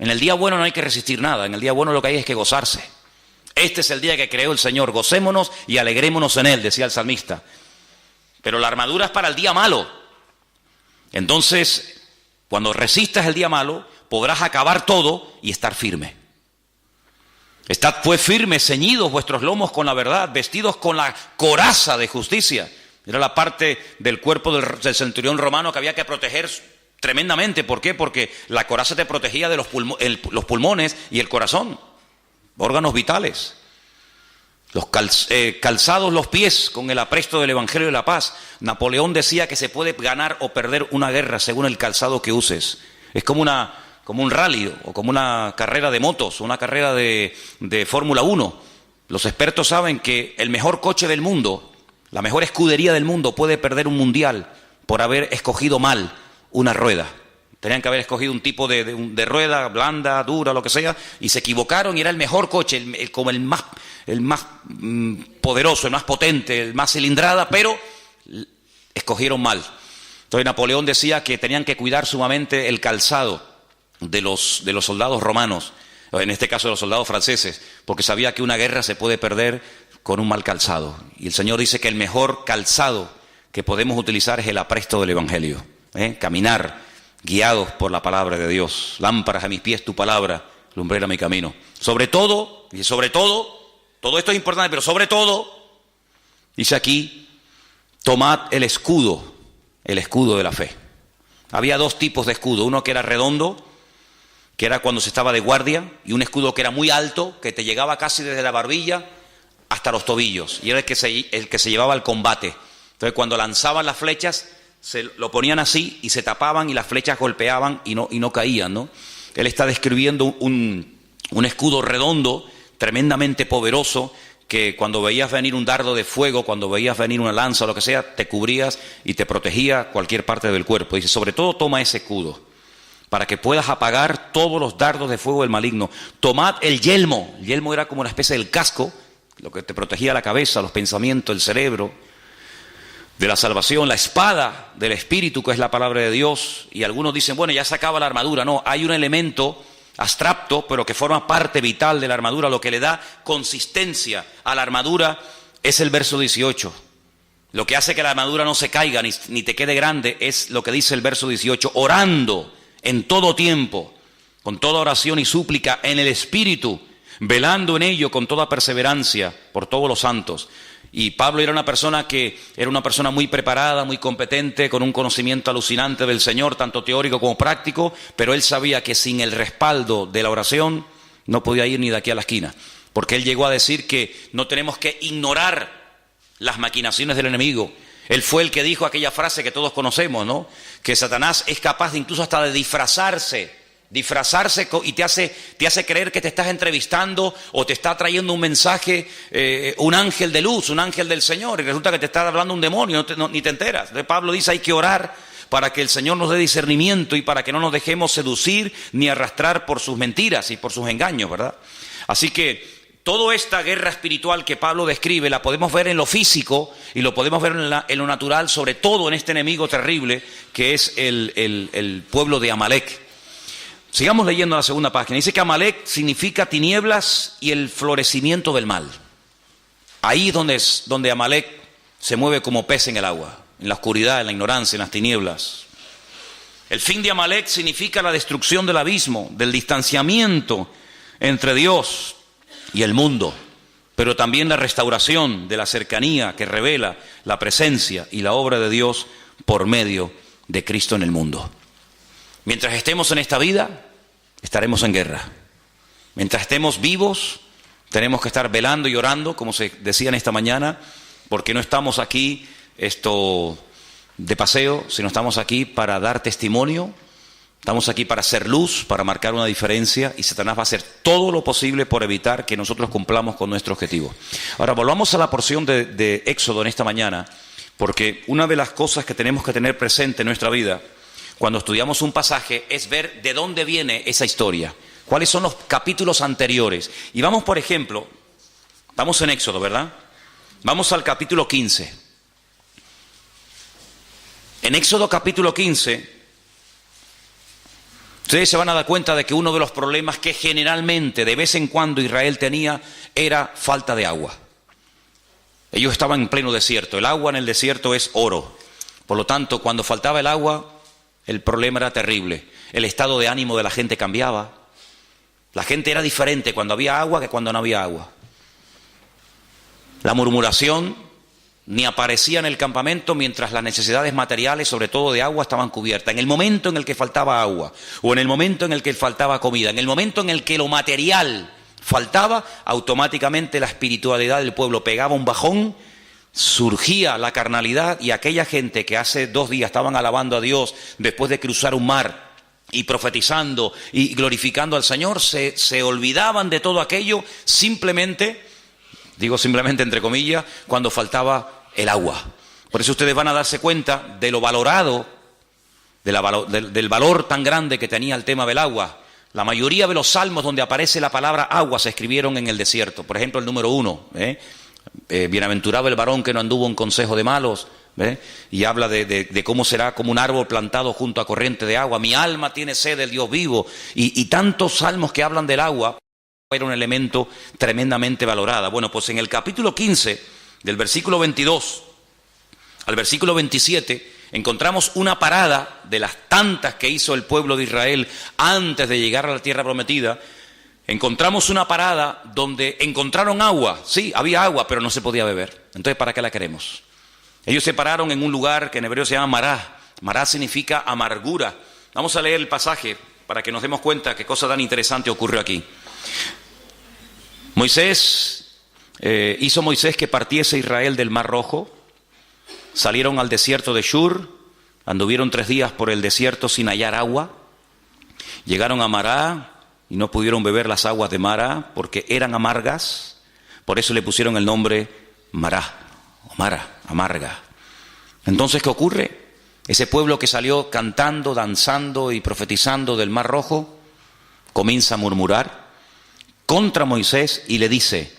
En el día bueno no hay que resistir nada. En el día bueno lo que hay es que gozarse. Este es el día que creó el Señor. Gocémonos y alegrémonos en él, decía el salmista. Pero la armadura es para el día malo. Entonces, cuando resistas el día malo, podrás acabar todo y estar firme. Estad pues firmes, ceñidos vuestros lomos con la verdad, vestidos con la coraza de justicia. Era la parte del cuerpo del centurión romano que había que proteger tremendamente. ¿Por qué? Porque la coraza te protegía de los pulmones y el corazón, órganos vitales. Calzados los pies con el apresto del Evangelio de la paz. Napoleón decía que se puede ganar o perder una guerra según el calzado que uses. Es como un rally o como una carrera de motos, una carrera de Fórmula 1. Los expertos saben que el mejor coche del mundo, la mejor escudería del mundo, puede perder un mundial por haber escogido mal una rueda. Tenían que haber escogido un tipo de rueda blanda, dura, lo que sea, y se equivocaron y era el mejor coche, como el más poderoso, el más potente, el más cilindrada, pero escogieron mal. Entonces Napoleón decía que tenían que cuidar sumamente el calzado de los soldados romanos, en este caso de los soldados franceses, porque sabía que una guerra se puede perder con un mal calzado. Y el Señor dice que el mejor calzado que podemos utilizar es el apresto del Evangelio. Caminar guiados por la palabra de Dios. Lámparas a mis pies tu palabra, lumbrera mi camino. Sobre todo, todo esto es importante, pero sobre todo, dice aquí, tomad el escudo de la fe. Había dos tipos de escudo, uno que era redondo, que era cuando se estaba de guardia, y un escudo que era muy alto, que te llegaba casi desde la barbilla hasta los tobillos, y era el que se llevaba al combate. Entonces cuando lanzaban las flechas, se lo ponían así y se tapaban y las flechas golpeaban y no caían, ¿no? Él está describiendo un escudo redondo, tremendamente poderoso, que cuando veías venir un dardo de fuego, cuando veías venir una lanza o lo que sea, te cubrías y te protegía cualquier parte del cuerpo. Dice, sobre todo toma ese escudo, para que puedas apagar todos los dardos de fuego del maligno. Tomad el yelmo. El yelmo era como una especie del casco, lo que te protegía la cabeza, los pensamientos, el cerebro, de la salvación, la espada del Espíritu, que es la palabra de Dios. Y algunos dicen, bueno, ya se acaba la armadura. No, hay un elemento abstracto, pero que forma parte vital de la armadura. Lo que le da consistencia a la armadura es el verso 18. Lo que hace que la armadura no se caiga ni te quede grande es lo que dice el verso 18. Orando en todo tiempo, con toda oración y súplica en el Espíritu, velando en ello con toda perseverancia por todos los santos. Y Pablo era una persona muy preparada, muy competente, con un conocimiento alucinante del Señor, tanto teórico como práctico, pero él sabía que sin el respaldo de la oración no podía ir ni de aquí a la esquina, porque él llegó a decir que no tenemos que ignorar las maquinaciones del enemigo. Él fue el que dijo aquella frase que todos conocemos, ¿no? Que Satanás es capaz de incluso hasta de disfrazarse y te hace creer que te estás entrevistando o te está trayendo un mensaje, un ángel de luz, un ángel del Señor, y resulta que te está hablando un demonio, ni te enteras. Entonces Pablo dice, hay que orar para que el Señor nos dé discernimiento y para que no nos dejemos seducir ni arrastrar por sus mentiras y por sus engaños, ¿verdad? Así que toda esta guerra espiritual que Pablo describe la podemos ver en lo físico y lo podemos ver en lo natural, sobre todo en este enemigo terrible que es el pueblo de Amalek. Sigamos leyendo la segunda página. Dice que Amalek significa tinieblas y el florecimiento del mal. Ahí es donde Amalek se mueve como pez en el agua, en la oscuridad, en la ignorancia, en las tinieblas. El fin de Amalek significa la destrucción del abismo, del distanciamiento entre Dios y el mundo, pero también la restauración de la cercanía que revela la presencia y la obra de Dios por medio de Cristo en el mundo. Mientras estemos en esta vida, estaremos en guerra. Mientras estemos vivos, tenemos que estar velando y orando, como se decía en esta mañana, porque no estamos aquí de paseo, sino estamos aquí para dar testimonio, estamos aquí para hacer luz, para marcar una diferencia, y Satanás va a hacer todo lo posible por evitar que nosotros cumplamos con nuestro objetivo. Ahora, volvamos a la porción de Éxodo en esta mañana, porque una de las cosas que tenemos que tener presente en nuestra vida cuando estudiamos un pasaje es ver de dónde viene esa historia, cuáles son los capítulos anteriores. Y vamos, por ejemplo, estamos en Éxodo, ¿verdad? Vamos al capítulo 15. En Éxodo capítulo 15, ustedes se van a dar cuenta de que uno de los problemas que generalmente, de vez en cuando, Israel tenía era falta de agua. Ellos estaban en pleno desierto. El agua en el desierto es oro. Por lo tanto, cuando faltaba el agua, el problema era terrible. El estado de ánimo de la gente cambiaba. La gente era diferente cuando había agua que cuando no había agua. La murmuración ni aparecía en el campamento mientras las necesidades materiales, sobre todo de agua, estaban cubiertas. En el momento en el que faltaba agua, o en el momento en el que faltaba comida, en el momento en el que lo material faltaba, automáticamente la espiritualidad del pueblo pegaba un bajón, surgía la carnalidad, y aquella gente que hace 2 días estaban alabando a Dios después de cruzar un mar y profetizando y glorificando al Señor, se olvidaban de todo aquello simplemente, digo simplemente entre comillas, cuando faltaba el agua. Por eso ustedes van a darse cuenta de lo valorado, del valor tan grande que tenía el tema del agua. La mayoría de los salmos donde aparece la palabra agua se escribieron en el desierto. Por ejemplo, el número 1, bienaventurado el varón que no anduvo en consejo de malos, y habla de cómo será como un árbol plantado junto a corriente de agua. Mi alma tiene sed del Dios vivo, y tantos salmos que hablan del agua. Era un elemento tremendamente valorado. Bueno, pues en el capítulo 15, del versículo 22 al versículo 27, encontramos una parada de las tantas que hizo el pueblo de Israel antes de llegar a la tierra prometida. Encontramos una parada donde encontraron agua. Sí, había agua, pero no se podía beber. Entonces, ¿para qué la queremos? Ellos se pararon en un lugar que en hebreo se llama Mará. Mará significa amargura. Vamos a leer el pasaje para que nos demos cuenta qué cosa tan interesante ocurrió aquí. Hizo Moisés que partiese Israel del Mar Rojo. Salieron al desierto de Shur, anduvieron 3 días por el desierto sin hallar agua. Llegaron a Mará y no pudieron beber las aguas de Mará porque eran amargas. Por eso le pusieron el nombre Mará, o Mara, amarga. Entonces, ¿qué ocurre? Ese pueblo que salió cantando, danzando y profetizando del Mar Rojo, comienza a murmurar contra Moisés y le dice: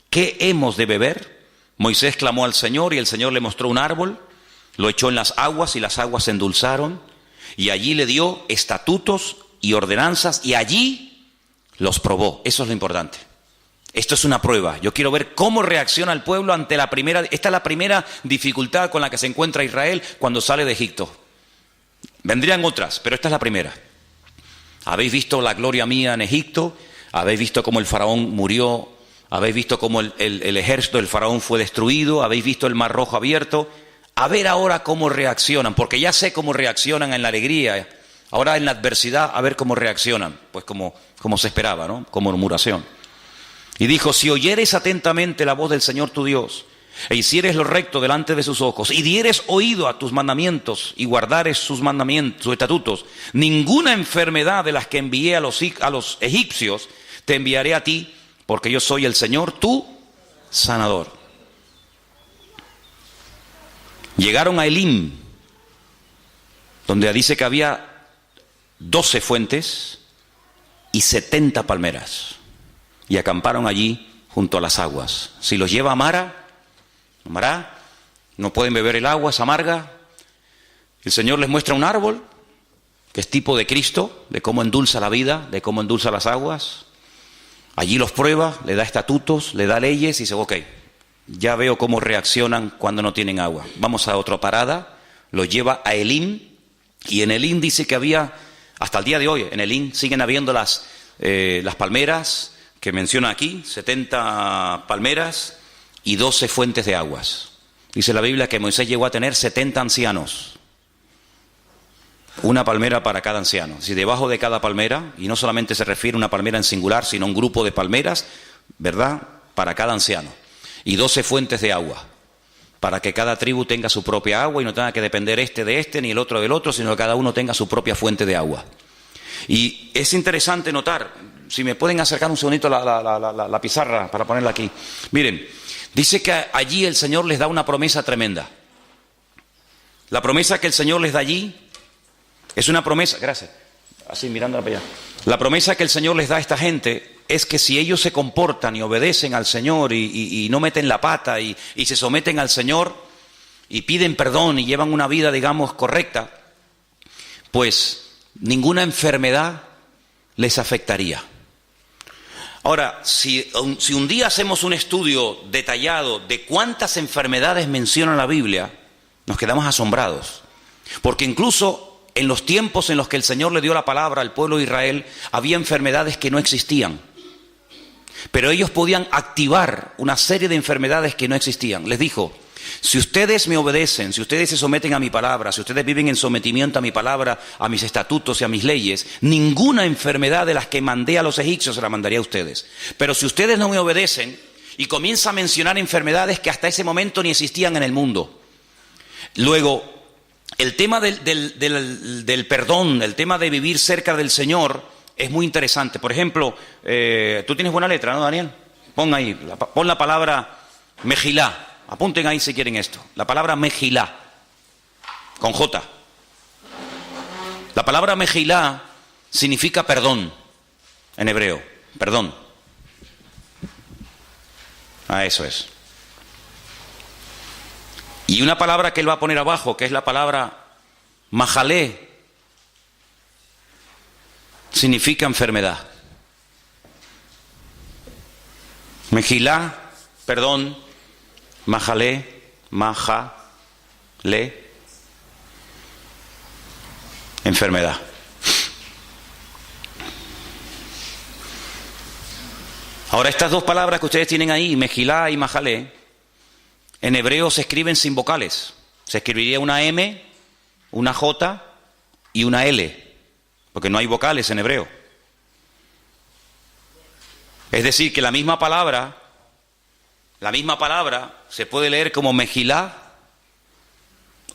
¿qué hemos de beber? Moisés clamó al Señor y el Señor le mostró un árbol, lo echó en las aguas y las aguas se endulzaron, y allí le dio estatutos y ordenanzas y allí los probó. Eso es lo importante. Esto es una prueba. Yo quiero ver cómo reacciona el pueblo ante la primera. Esta es la primera dificultad con la que se encuentra Israel cuando sale de Egipto. Vendrían otras, pero esta es la primera. Habéis visto la gloria mía en Egipto, habéis visto cómo el faraón murió habéis visto cómo el ejército del faraón fue destruido, habéis visto el mar rojo abierto. A ver ahora cómo reaccionan, porque ya sé cómo reaccionan en la alegría. Ahora en la adversidad, a ver cómo reaccionan. Pues como se esperaba, ¿no? Con murmuración. Y dijo, si oyeres atentamente la voz del Señor tu Dios, e hicieres lo recto delante de sus ojos, y dieres oído a tus mandamientos, y guardares sus mandamientos, sus estatutos, ninguna enfermedad de las que envié a los egipcios, te enviaré a ti, porque yo soy el Señor, tu sanador. Llegaron a Elim, donde dice que había 12 fuentes y 70 palmeras, y acamparon allí junto a las aguas. Si los lleva a Mara, no pueden beber el agua, es amarga. El Señor les muestra un árbol, que es tipo de Cristo, de cómo endulza la vida, de cómo endulza las aguas. Allí los prueba, le da estatutos, le da leyes y dice, ok, ya veo cómo reaccionan cuando no tienen agua. Vamos a otra parada, los lleva a Elim, y en Elim dice que había, hasta el día de hoy, en Elim siguen habiendo las palmeras que menciona aquí, 70 palmeras y 12 fuentes de aguas. Dice la Biblia que Moisés llegó a tener 70 ancianos. Una palmera para cada anciano. Si debajo de cada palmera, y no solamente se refiere a una palmera en singular, sino a un grupo de palmeras, ¿verdad? Para cada anciano. Y 12 fuentes de agua, para que cada tribu tenga su propia agua y no tenga que depender de este ni el otro del otro, sino que cada uno tenga su propia fuente de agua. Y es interesante notar, si me pueden acercar un segundito la pizarra para ponerla aquí. Miren, dice que allí el Señor les da una promesa tremenda. La promesa que el Señor les da allí es una promesa, gracias, así mirándola para allá. La promesa que el Señor les da a esta gente es que si ellos se comportan y obedecen al Señor y no meten la pata y se someten al Señor y piden perdón y llevan una vida, digamos, correcta, pues ninguna enfermedad les afectaría. Ahora, si un día hacemos un estudio detallado de cuántas enfermedades menciona la Biblia, nos quedamos asombrados. Porque incluso en los tiempos en los que el Señor le dio la palabra al pueblo de Israel, había enfermedades que no existían. Pero ellos podían activar una serie de enfermedades que no existían. Les dijo, si ustedes me obedecen, si ustedes se someten a mi palabra, si ustedes viven en sometimiento a mi palabra, a mis estatutos y a mis leyes, ninguna enfermedad de las que mandé a los egipcios se la mandaría a ustedes. Pero si ustedes no me obedecen, y comienza a mencionar enfermedades que hasta ese momento ni existían en el mundo. Luego, el tema del perdón, el tema de vivir cerca del Señor es muy interesante. Por ejemplo, tú tienes buena letra, ¿no, Daniel? Pon la palabra Mejilá. Apunten ahí si quieren esto. La palabra Mejilá, con J. La palabra Mejilá significa perdón, en hebreo, perdón. Eso es. Y una palabra que él va a poner abajo, que es la palabra Majalé, significa enfermedad. Mejilá, perdón. Majalé, enfermedad. Ahora, estas dos palabras que ustedes tienen ahí, Mejilá y Majalé, en hebreo se escriben sin vocales. Se escribiría una M, una J y una L, porque no hay vocales en hebreo. Es decir, que la misma palabra se puede leer como Mejilá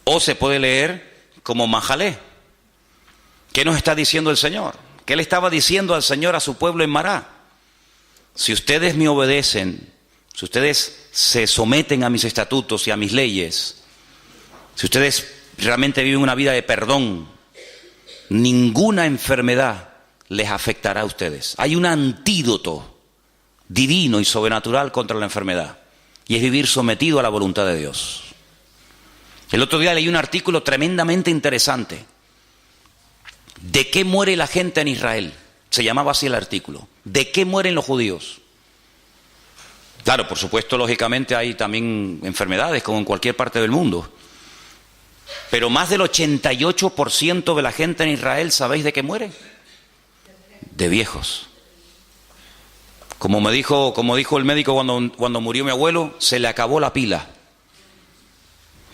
o se puede leer como Majalé. ¿Qué nos está diciendo el Señor? ¿Qué le estaba diciendo al Señor a su pueblo en Mará? Si ustedes me obedecen, si ustedes se someten a mis estatutos y a mis leyes, si ustedes realmente viven una vida de perdón, ninguna enfermedad les afectará a ustedes. Hay un antídoto divino y sobrenatural contra la enfermedad, y es vivir sometido a la voluntad de Dios. El otro día leí un artículo tremendamente interesante. ¿De qué muere la gente en Israel? Se llamaba así el artículo. ¿De qué mueren los judíos? Claro, por supuesto, lógicamente hay también enfermedades como en cualquier parte del mundo. Pero más del 88% de la gente en Israel, ¿sabéis de qué muere? De viejos. Como dijo el médico cuando murió mi abuelo, se le acabó la pila.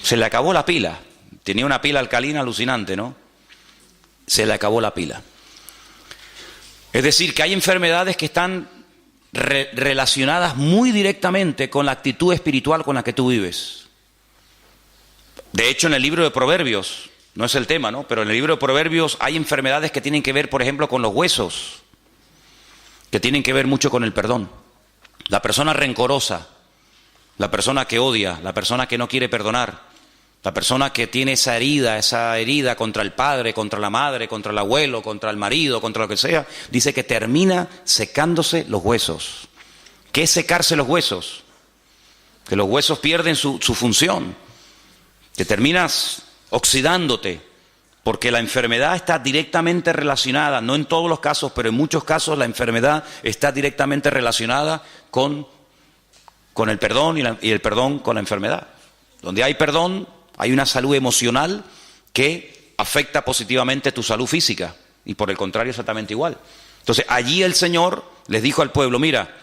Se le acabó la pila. Tenía una pila alcalina alucinante, ¿no? Se le acabó la pila. Es decir, que hay enfermedades que están relacionadas muy directamente con la actitud espiritual con la que tú vives. De hecho, en el libro de Proverbios, no es el tema, ¿no? Pero en el libro de Proverbios hay enfermedades que tienen que ver, por ejemplo, con los huesos, que tienen que ver mucho con el perdón. La persona rencorosa, la persona que odia, la persona que no quiere perdonar, la persona que tiene esa herida contra el padre, contra la madre, contra el abuelo, contra el marido, contra lo que sea, dice que termina secándose los huesos. ¿Qué es secarse los huesos? Que los huesos pierden su función, que terminas oxidándote, porque la enfermedad está directamente relacionada, no en todos los casos, pero en muchos casos la enfermedad está directamente relacionada con el perdón y el perdón con la enfermedad. Donde hay perdón, hay una salud emocional que afecta positivamente tu salud física, y por el contrario exactamente igual. Entonces allí el Señor les dijo al pueblo, mira,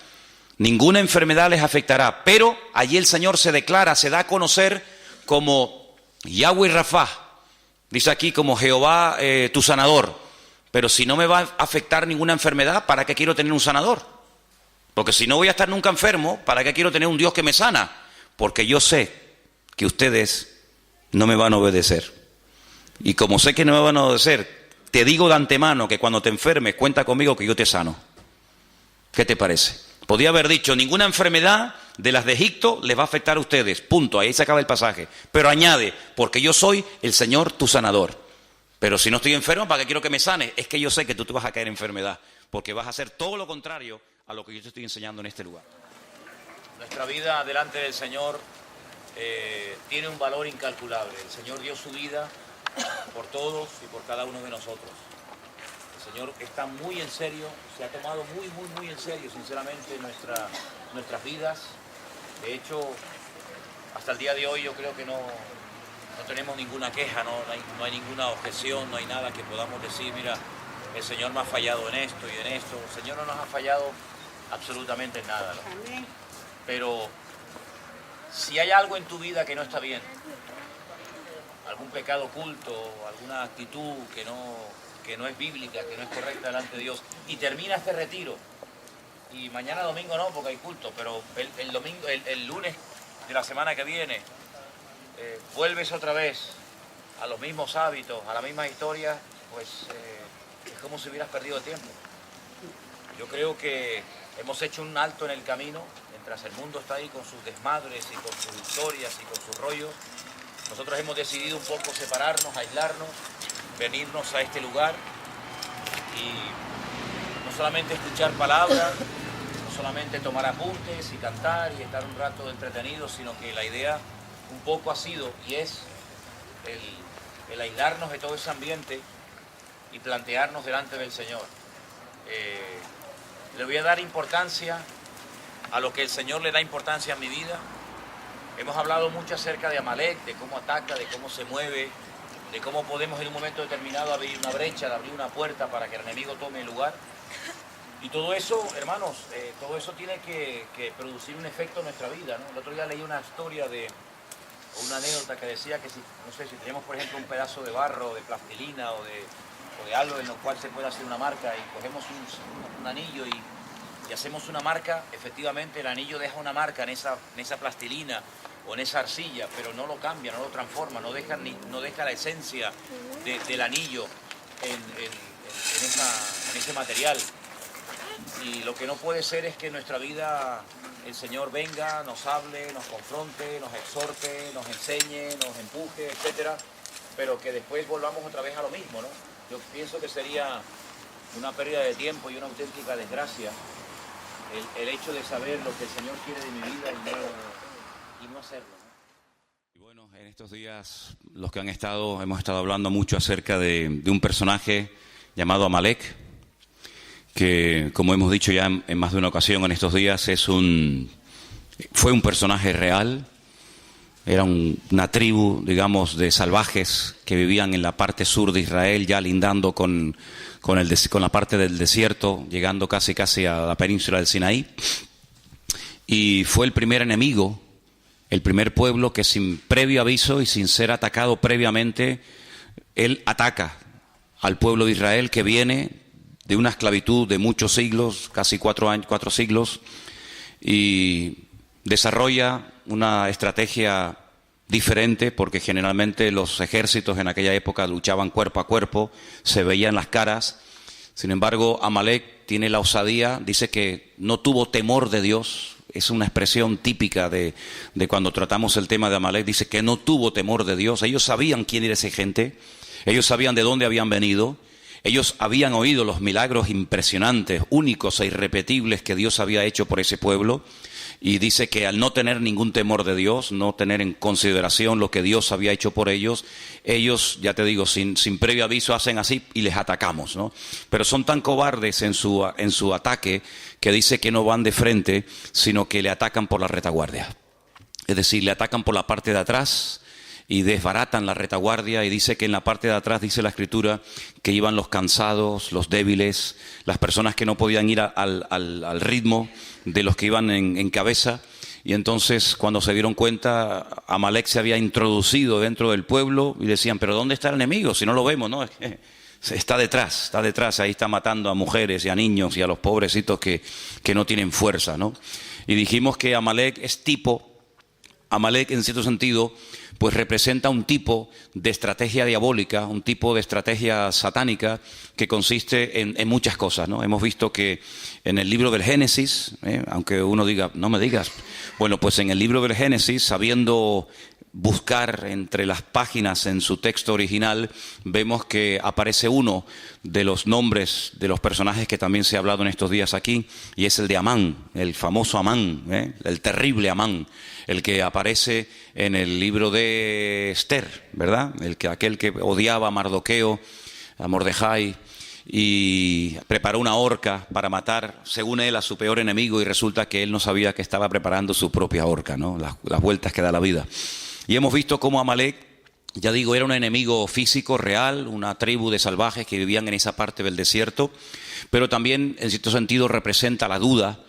ninguna enfermedad les afectará, pero allí el Señor se declara, se da a conocer como Yahweh Rafá, dice aquí como Jehová tu sanador. Pero si no me va a afectar ninguna enfermedad, ¿para qué quiero tener un sanador? Porque si no voy a estar nunca enfermo, ¿para qué quiero tener un Dios que me sana? Porque yo sé que ustedes no me van a obedecer. Y como sé que no me van a obedecer, te digo de antemano que cuando te enfermes, cuenta conmigo que yo te sano. ¿Qué te parece? Podía haber dicho, ninguna enfermedad de las de Egipto les va a afectar a ustedes. Punto, ahí se acaba el pasaje. Pero añade, porque yo soy el Señor tu sanador. Pero si no estoy enfermo, ¿para qué quiero que me sanes? Es que yo sé que tú te vas a caer en enfermedad, porque vas a hacer todo lo contrario a lo que yo te estoy enseñando en este lugar. Nuestra vida delante del Señor tiene un valor incalculable. El Señor dio su vida por todos y por cada uno de nosotros. El Señor está muy en serio, se ha tomado muy en serio, sinceramente, nuestras vidas. De hecho, hasta el día de hoy yo creo que no tenemos ninguna queja, no hay ninguna objeción, no hay nada que podamos decir, mira, el Señor me ha fallado en esto y en esto. El Señor no nos ha fallado absolutamente en nada, ¿no? Pero si hay algo en tu vida que no está bien, algún pecado oculto, alguna actitud que no es bíblica, que no es correcta delante de Dios, y termina este retiro, y mañana domingo no, porque hay culto, pero el lunes de la semana que viene, vuelves otra vez a los mismos hábitos, a la misma historia, pues es como si hubieras perdido el tiempo. Yo creo que hemos hecho un alto en el camino, mientras el mundo está ahí con sus desmadres y con sus historias y con sus rollos. Nosotros hemos decidido un poco separarnos, aislarnos, venirnos a este lugar y no solamente escuchar palabras, no solamente tomar apuntes y cantar y estar un rato entretenidos, sino que la idea un poco ha sido y es el aislarnos de todo ese ambiente y plantearnos delante del Señor. Le voy a dar importancia a lo que el Señor le da importancia a mi vida. Hemos hablado mucho acerca de Amalek, de cómo ataca, de cómo se mueve, de cómo podemos en un momento determinado abrir una brecha, abrir una puerta para que el enemigo tome el lugar. Y todo eso, hermanos, todo eso tiene que producir un efecto en nuestra vida, ¿no? El otro día leí una historia o una anécdota que decía que si tenemos, por ejemplo, un pedazo de barro, de plastilina o de algo en lo cual se puede hacer una marca y cogemos un anillo y hacemos una marca, efectivamente el anillo deja una marca en esa plastilina o en esa arcilla, pero no lo cambia, no lo transforma, no deja la esencia del anillo en ese material. Y lo que no puede ser es que en nuestra vida el Señor venga, nos hable, nos confronte, nos exhorte, nos enseñe, nos empuje, etcétera, pero que después volvamos otra vez a lo mismo, ¿no? Yo pienso que sería una pérdida de tiempo y una auténtica desgracia el hecho de saber lo que el Señor quiere de mi vida y no hacerlo, ¿no? Y bueno, en estos días hemos estado hablando mucho acerca de un personaje llamado Amalek, que como hemos dicho ya en más de una ocasión en estos días fue un personaje real, Era una tribu, digamos, de salvajes que vivían en la parte sur de Israel, ya lindando con la parte del desierto, llegando casi a la península del Sinaí. Y fue el primer enemigo, el primer pueblo que sin previo aviso y sin ser atacado previamente, él ataca al pueblo de Israel, que viene de una esclavitud de muchos siglos, casi 4 siglos, y desarrolla una estrategia diferente, porque generalmente los ejércitos en aquella época luchaban cuerpo a cuerpo, se veían las caras. Sin embargo, Amalek tiene la osadía, dice que no tuvo temor de Dios. Es una expresión típica de cuando tratamos el tema de Amalek. Dice que no tuvo temor de Dios. Ellos sabían quién era esa gente, ellos sabían de dónde habían venido, ellos habían oído los milagros impresionantes, únicos e irrepetibles que Dios había hecho por ese pueblo. Y dice que al no tener ningún temor de Dios, no tener en consideración lo que Dios había hecho por ellos, ya te digo, sin previo aviso hacen así y les atacamos, ¿no? Pero son tan cobardes en su ataque que dice que no van de frente, sino que le atacan por la retaguardia. Es decir, le atacan por la parte de atrás y desbaratan la retaguardia, y dice que en la parte de atrás, dice la Escritura, que iban los cansados, los débiles, las personas que no podían ir al ritmo de los que iban en cabeza. Y entonces, cuando se dieron cuenta, Amalek se había introducido dentro del pueblo y decían, pero ¿dónde está el enemigo? Si no lo vemos, ¿no? Está detrás, ahí está matando a mujeres y a niños y a los pobrecitos que no tienen fuerza, ¿no? Y dijimos que Amalek en cierto sentido, pues representa un tipo de estrategia diabólica, un tipo de estrategia satánica que consiste en muchas cosas, ¿no? Hemos visto que en el libro del Génesis, aunque uno diga, no me digas, bueno, pues en el libro del Génesis, sabiendo buscar entre las páginas en su texto original, vemos que aparece uno de los nombres de los personajes que también se ha hablado en estos días aquí, y es el de Amán, el famoso Amán, el terrible Amán, el que aparece en el libro de Esther, ¿verdad? Aquel que odiaba a Mardoqueo, a Mordejai, y preparó una horca para matar, según él, a su peor enemigo, y resulta que él no sabía que estaba preparando su propia horca, ¿no? Las vueltas que da la vida. Y hemos visto cómo Amalek, ya digo, era un enemigo físico real, una tribu de salvajes que vivían en esa parte del desierto, pero también en cierto sentido representa la duda,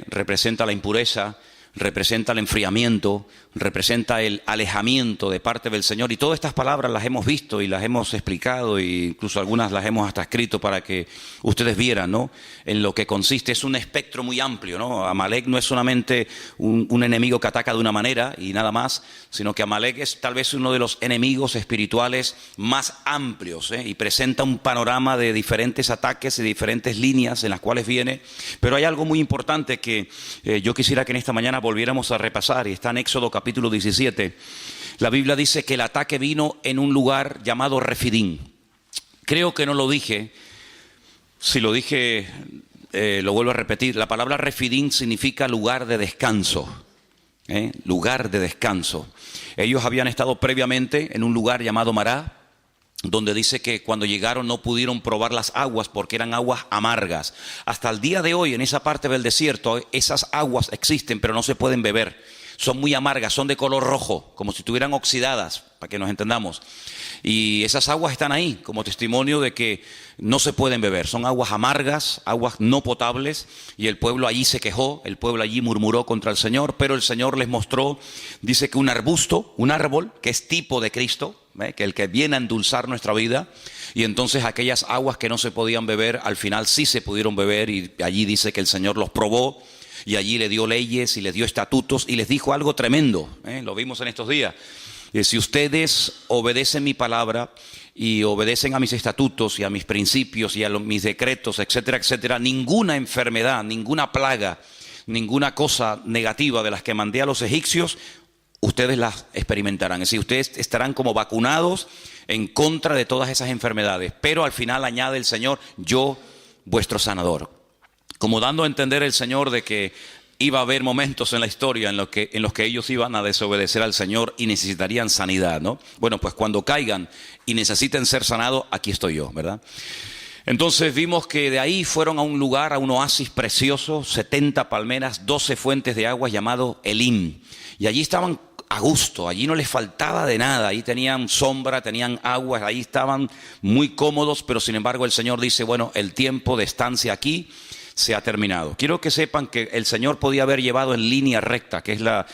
representa la impureza, representa el enfriamiento, representa el alejamiento de parte del Señor. Y todas estas palabras las hemos visto y las hemos explicado, e incluso algunas las hemos hasta escrito para que ustedes vieran, ¿no?, en lo que consiste. Es un espectro muy amplio, ¿no? Amalek no es solamente un enemigo que ataca de una manera y nada más, sino que Amalek es tal vez uno de los enemigos espirituales más amplios, y presenta un panorama de diferentes ataques y diferentes líneas en las cuales viene. Pero hay algo muy importante que yo quisiera que en esta mañana volviéramos a repasar, y está en Éxodo capítulo 17. La Biblia dice que el ataque vino en un lugar llamado Refidim. Creo que no lo dije. Si lo dije, lo vuelvo a repetir. La palabra Refidim significa lugar de descanso. Lugar de descanso. Ellos habían estado previamente en un lugar llamado Mará, donde dice que cuando llegaron no pudieron probar las aguas porque eran aguas amargas. Hasta el día de hoy, en esa parte del desierto, esas aguas existen, pero no se pueden beber. Son muy amargas, son de color rojo, como si estuvieran oxidadas, para que nos entendamos. Y esas aguas están ahí como testimonio de que no se pueden beber. Son aguas amargas, aguas no potables, y el pueblo allí se quejó, el pueblo allí murmuró contra el Señor, pero el Señor les mostró, dice que un arbusto, un árbol, que es tipo de Cristo, que el que viene a endulzar nuestra vida, y entonces aquellas aguas que no se podían beber, al final sí se pudieron beber, y allí dice que el Señor los probó, y allí le dio leyes y le dio estatutos, y les dijo algo tremendo, lo vimos en estos días. Si ustedes obedecen mi palabra y obedecen a mis estatutos y a mis principios y a mis decretos, etcétera, etcétera, ninguna enfermedad, ninguna plaga, ninguna cosa negativa de las que mandé a los egipcios, ustedes las experimentarán. Es decir, ustedes estarán como vacunados en contra de todas esas enfermedades. Pero al final añade el Señor, yo, vuestro sanador. Como dando a entender el Señor de que iba a haber momentos en la historia en los que ellos iban a desobedecer al Señor y necesitarían sanidad, ¿no? Bueno, pues cuando caigan y necesiten ser sanados, aquí estoy yo, ¿verdad? Entonces vimos que de ahí fueron a un lugar, a un oasis precioso, 70 palmeras, 12 fuentes de agua llamado Elim. Y allí estaban a gusto, allí no les faltaba de nada, ahí tenían sombra, tenían agua, ahí estaban muy cómodos, pero sin embargo el Señor dice, bueno, el tiempo de estancia aquí se ha terminado. Quiero que sepan que el Señor podía haber llevado en línea recta, que es la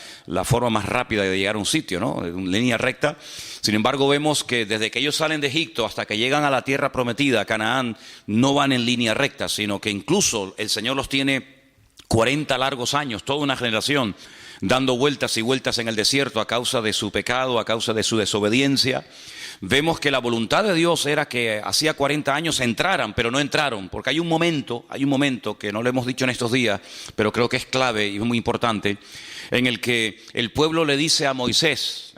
forma más rápida de llegar a un sitio, ¿no? En línea recta. Sin embargo, vemos que desde que ellos salen de Egipto hasta que llegan a la tierra prometida, a Canaán, no van en línea recta, sino que incluso el Señor los tiene 40 largos años, toda una generación, dando vueltas y vueltas en el desierto a causa de su pecado, a causa de su desobediencia. Vemos que la voluntad de Dios era que hacía 40 años entraran, pero no entraron, porque hay un momento que no lo hemos dicho en estos días, pero creo que es clave y es muy importante, en el que el pueblo le dice a Moisés,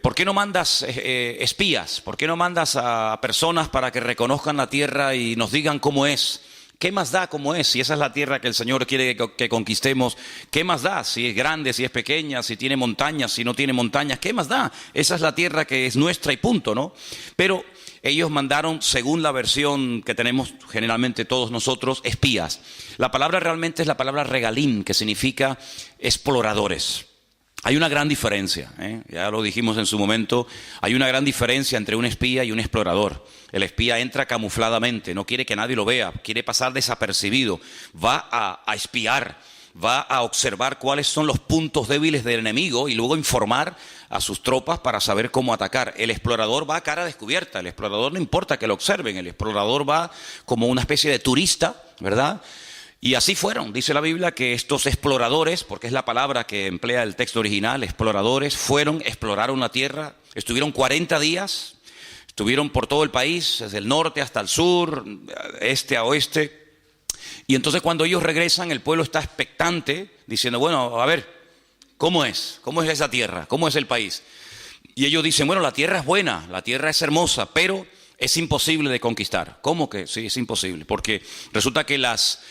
¿por qué no mandas espías? ¿Por qué no mandas a personas para que reconozcan la tierra y nos digan cómo es? ¿Qué más da cómo es? Si esa es la tierra que el Señor quiere que conquistemos, ¿qué más da? Si es grande, si es pequeña, si tiene montañas, si no tiene montañas, ¿qué más da? Esa es la tierra que es nuestra y punto, ¿no? Pero ellos mandaron, según la versión que tenemos generalmente todos nosotros, espías. La palabra realmente es la palabra regalim, que significa exploradores. Hay una gran diferencia, ya lo dijimos en su momento, hay una gran diferencia entre un espía y un explorador. El espía entra camufladamente, no quiere que nadie lo vea, quiere pasar desapercibido, va a espiar, va a observar cuáles son los puntos débiles del enemigo y luego informar a sus tropas para saber cómo atacar. El explorador va a cara descubierta, el explorador no importa que lo observen, el explorador va como una especie de turista, ¿verdad? Y así fueron, dice la Biblia, que estos exploradores, porque es la palabra que emplea el texto original, exploradores, exploraron la tierra, estuvieron 40 días, estuvieron por todo el país, desde el norte hasta el sur, este a oeste. Y entonces cuando ellos regresan, el pueblo está expectante, diciendo, bueno, a ver, ¿cómo es? ¿Cómo es esa tierra? ¿Cómo es el país? Y ellos dicen, bueno, la tierra es buena, la tierra es hermosa, pero es imposible de conquistar. ¿Cómo que? Sí, es imposible, porque resulta que las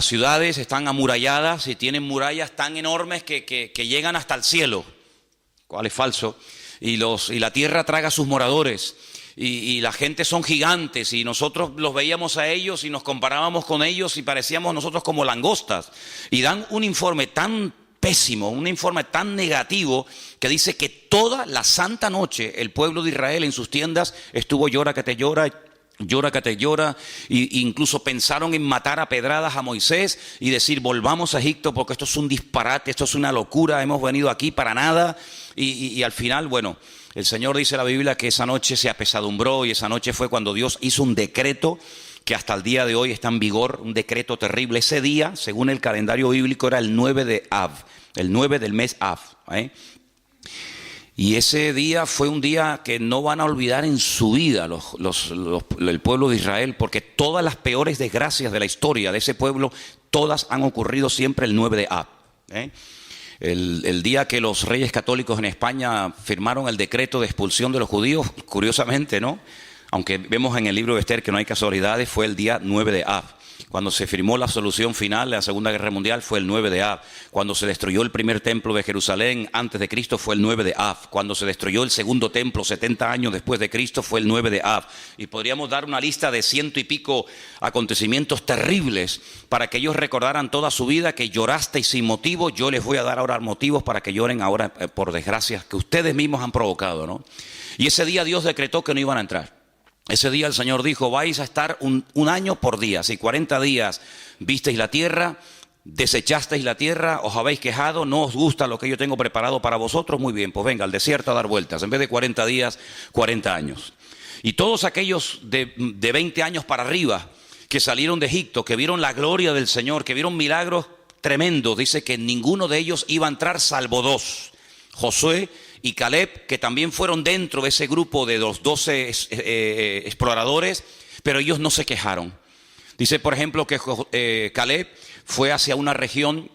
ciudades están amuralladas y tienen murallas tan enormes que llegan hasta el cielo, cual es falso, y la tierra traga a sus moradores, y la gente son gigantes, y nosotros los veíamos a ellos y nos comparábamos con ellos y parecíamos nosotros como langostas, y dan un informe tan pésimo, un informe tan negativo que dice que toda la santa noche el pueblo de Israel en sus tiendas estuvo llora que te llora, y incluso pensaron en matar a pedradas a Moisés y decir volvamos a Egipto porque esto es un disparate, esto es una locura, hemos venido aquí para nada, y al final, bueno, el Señor dice en la Biblia que esa noche se apesadumbró, y esa noche fue cuando Dios hizo un decreto que hasta el día de hoy está en vigor, un decreto terrible. Ese día, según el calendario bíblico, era el 9 de Av, el 9 del mes Av, Y ese día fue un día que no van a olvidar en su vida el pueblo de Israel, porque todas las peores desgracias de la historia de ese pueblo, todas han ocurrido siempre el 9 de Av. El día que los reyes católicos en España firmaron el decreto de expulsión de los judíos, curiosamente, ¿no? Aunque vemos en el libro de Esther que no hay casualidades, fue el día 9 de Av. Cuando se firmó la solución final de la Segunda Guerra Mundial fue el 9 de Av. Cuando se destruyó el primer templo de Jerusalén antes de Cristo fue el 9 de Av. Cuando se destruyó el segundo templo 70 años después de Cristo fue el 9 de Av. Y podríamos dar una lista de 100 y pico acontecimientos terribles para que ellos recordaran toda su vida que llorasteis sin motivo. Yo les voy a dar ahora motivos para que lloren ahora por desgracias que ustedes mismos han provocado, ¿no? Y ese día Dios decretó que no iban a entrar. Ese día el Señor dijo, vais a estar un año por día. Si 40 días visteis la tierra, desechasteis la tierra, os habéis quejado, no os gusta lo que yo tengo preparado para vosotros, muy bien, pues venga al desierto a dar vueltas. En vez de 40 días, 40 años. Y todos aquellos de 20 años para arriba que salieron de Egipto, que vieron la gloria del Señor, que vieron milagros tremendos, dice que ninguno de ellos iba a entrar salvo dos, Josué y Caleb, que también fueron dentro de ese grupo de los 12 exploradores, pero ellos no se quejaron. Dice, por ejemplo, que Caleb fue hacia una región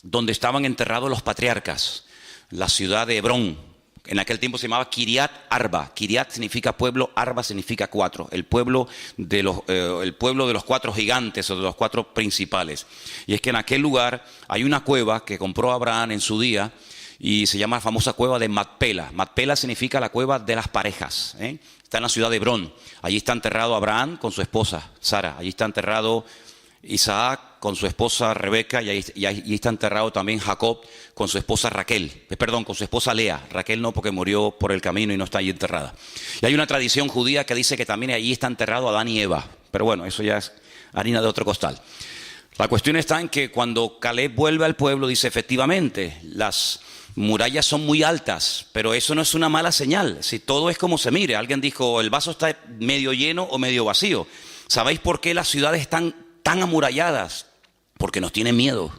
donde estaban enterrados los patriarcas, la ciudad de Hebrón. En aquel tiempo se llamaba Kiriat Arba. Kiriat significa pueblo, Arba significa cuatro. El pueblo de los cuatro gigantes o de los cuatro principales. Y es que en aquel lugar hay una cueva que compró Abraham en su día, y se llama la famosa cueva de Macpela. Macpela significa la cueva de las parejas, Está en la ciudad de Hebrón. Allí está enterrado Abraham con su esposa Sara. Allí está enterrado Isaac con su esposa Rebeca, y ahí está enterrado también Jacob con su esposa con su esposa Lea. Raquel no, porque murió por el camino y no está allí enterrada. Y hay una tradición judía que dice que también allí está enterrado Adán y Eva. Pero bueno, eso ya es harina de otro costal. La cuestión está en que cuando Caleb vuelve al pueblo, dice, efectivamente, las murallas son muy altas, pero eso no es una mala señal. Si todo es como se mire. Alguien dijo, el vaso está medio lleno o medio vacío. ¿Sabéis por qué las ciudades están tan amuralladas? Porque nos tienen miedo.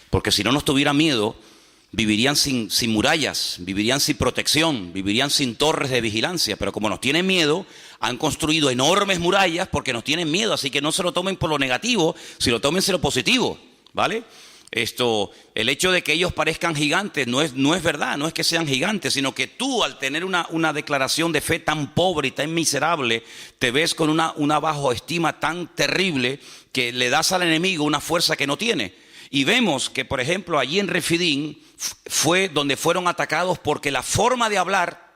Porque si no nos tuviera miedo, vivirían sin murallas, vivirían sin protección, vivirían sin torres de vigilancia. Pero como nos tienen miedo, han construido enormes murallas porque nos tienen miedo. Así que no se lo tomen por lo negativo, sino tómense lo positivo, ¿vale? El hecho de que ellos parezcan gigantes no es verdad, no es que sean gigantes, sino que tú, al tener una declaración de fe tan pobre y tan miserable, te ves con una bajoestima tan terrible que le das al enemigo una fuerza que no tiene. Y vemos que, por ejemplo, allí en Refidín fue donde fueron atacados porque la forma de hablar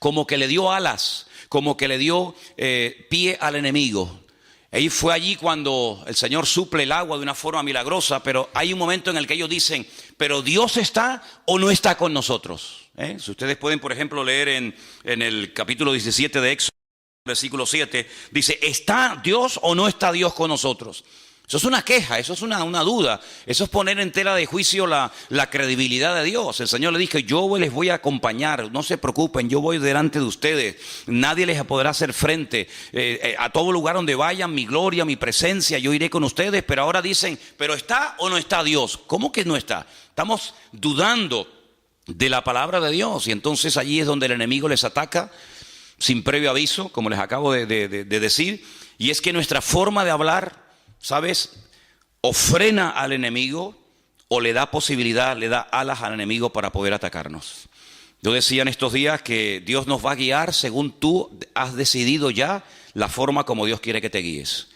como que le dio alas, como que le dio pie al enemigo. Ahí fue allí cuando el Señor suple el agua de una forma milagrosa, pero hay un momento en el que ellos dicen, ¿pero Dios está o no está con nosotros? Si ustedes pueden, por ejemplo, leer en el capítulo 17 de Éxodo, versículo 7, dice, ¿está Dios o no está Dios con nosotros? Eso es una queja, eso es una duda, eso es poner en tela de juicio la credibilidad de Dios. El Señor le dijo, yo les voy a acompañar, no se preocupen, yo voy delante de ustedes, nadie les podrá hacer frente, a todo lugar donde vayan, mi gloria, mi presencia, yo iré con ustedes. Pero ahora dicen, ¿pero está o no está Dios? ¿Cómo que no está? Estamos dudando de la palabra de Dios, y entonces allí es donde el enemigo les ataca sin previo aviso, como les acabo de decir, y es que nuestra forma de hablar, ¿sabes?, o frena al enemigo o le da posibilidad, le da alas al enemigo para poder atacarnos. Yo decía en estos días que Dios nos va a guiar según tú has decidido ya la forma como Dios quiere que te guíes.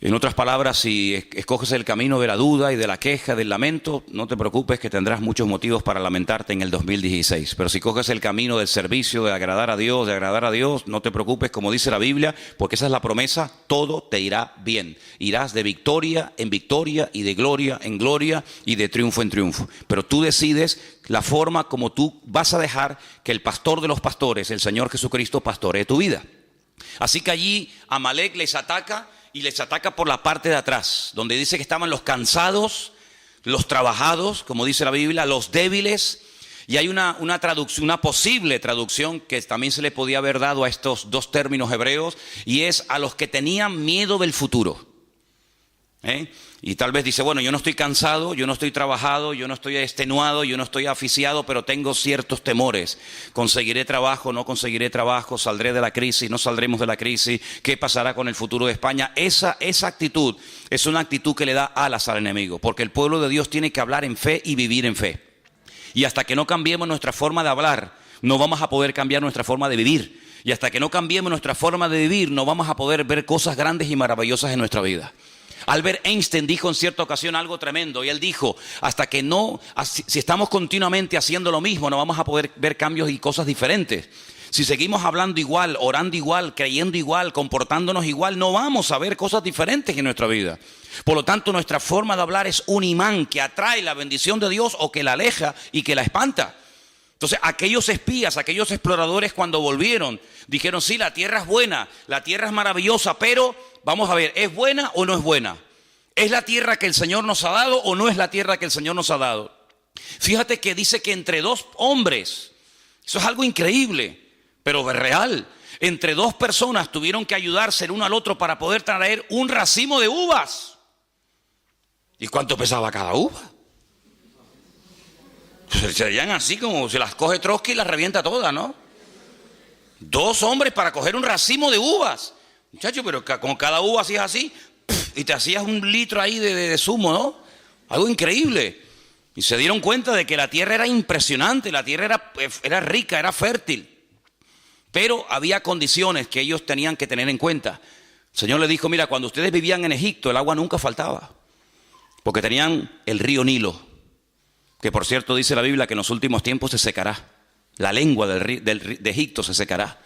En otras palabras, si escoges el camino de la duda y de la queja, del lamento, no te preocupes, que tendrás muchos motivos para lamentarte en el 2016. Pero si coges el camino del servicio, de agradar a Dios, no te preocupes, como dice la Biblia, porque esa es la promesa, todo te irá bien. Irás de victoria en victoria y de gloria en gloria y de triunfo en triunfo. Pero tú decides la forma como tú vas a dejar que el pastor de los pastores, el Señor Jesucristo, pastoree tu vida. Así que allí Amalek les ataca, y les ataca por la parte de atrás, donde dice que estaban los cansados, los trabajados, como dice la Biblia, los débiles. Y hay una traducción, una posible traducción que también se le podía haber dado a estos dos términos hebreos, y es a los que tenían miedo del futuro. Y tal vez dice, bueno, yo no estoy cansado, yo no estoy trabajado, yo no estoy extenuado, yo no estoy asfixiado, pero tengo ciertos temores. ¿Conseguiré trabajo? ¿No conseguiré trabajo? ¿Saldré de la crisis? ¿No saldremos de la crisis? ¿Qué pasará con el futuro de España? Esa actitud es una actitud que le da alas al enemigo, porque el pueblo de Dios tiene que hablar en fe y vivir en fe. Y hasta que no cambiemos nuestra forma de hablar, no vamos a poder cambiar nuestra forma de vivir. Y hasta que no cambiemos nuestra forma de vivir, no vamos a poder ver cosas grandes y maravillosas en nuestra vida. Albert Einstein dijo en cierta ocasión algo tremendo, y él dijo, si estamos continuamente haciendo lo mismo, no vamos a poder ver cambios y cosas diferentes. Si seguimos hablando igual, orando igual, creyendo igual, comportándonos igual, no vamos a ver cosas diferentes en nuestra vida. Por lo tanto, nuestra forma de hablar es un imán que atrae la bendición de Dios o que la aleja y que la espanta. Entonces, aquellos espías, aquellos exploradores, cuando volvieron, dijeron, sí, la tierra es buena, la tierra es maravillosa, pero vamos a ver, ¿es buena o no es buena? ¿Es la tierra que el Señor nos ha dado o no es la tierra que el Señor nos ha dado? Fíjate que dice que entre dos hombres, eso es algo increíble, pero es real. Entre dos personas tuvieron que ayudarse el uno al otro para poder traer un racimo de uvas. ¿Y cuánto pesaba cada uva? Serían así como se las coge Trotsky y las revienta todas, ¿no? Dos hombres para coger un racimo de uvas. Muchacho, pero con cada uva hacías así, y te hacías un litro ahí de zumo, ¿no? Algo increíble. Y se dieron cuenta de que la tierra era impresionante, la tierra era rica, era fértil. Pero había condiciones que ellos tenían que tener en cuenta. El Señor les dijo, mira, cuando ustedes vivían en Egipto, el agua nunca faltaba, porque tenían el río Nilo, que por cierto dice la Biblia que en los últimos tiempos se secará. La lengua de Egipto se secará.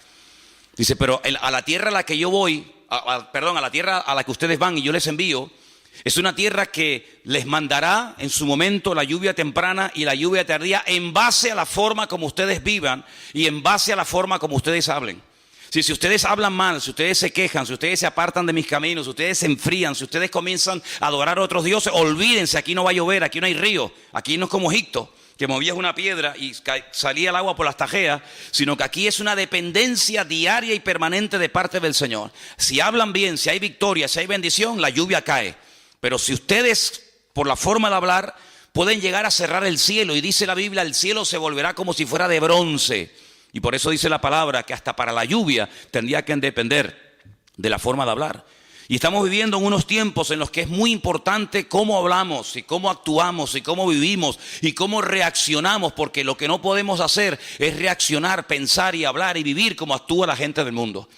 Dice, pero a la tierra a la que yo voy, a la tierra a la que ustedes van y yo les envío, es una tierra que les mandará en su momento la lluvia temprana y la lluvia tardía en base a la forma como ustedes vivan y en base a la forma como ustedes hablen. Si ustedes hablan mal, si ustedes se quejan, si ustedes se apartan de mis caminos, si ustedes se enfrían, si ustedes comienzan a adorar a otros dioses, olvídense, aquí no va a llover, aquí no hay río, aquí no es como Egipto, que movías una piedra y salía el agua por las tajeas, sino que aquí es una dependencia diaria y permanente de parte del Señor. Si hablan bien, si hay victoria, si hay bendición, la lluvia cae. Pero si ustedes, por la forma de hablar, pueden llegar a cerrar el cielo, y dice la Biblia, el cielo se volverá como si fuera de bronce. Y por eso dice la palabra que hasta para la lluvia tendría que depender de la forma de hablar. Y estamos viviendo en unos tiempos en los que es muy importante cómo hablamos y cómo actuamos y cómo vivimos y cómo reaccionamos, porque lo que no podemos hacer es reaccionar, pensar y hablar y vivir como actúa la gente del mundo.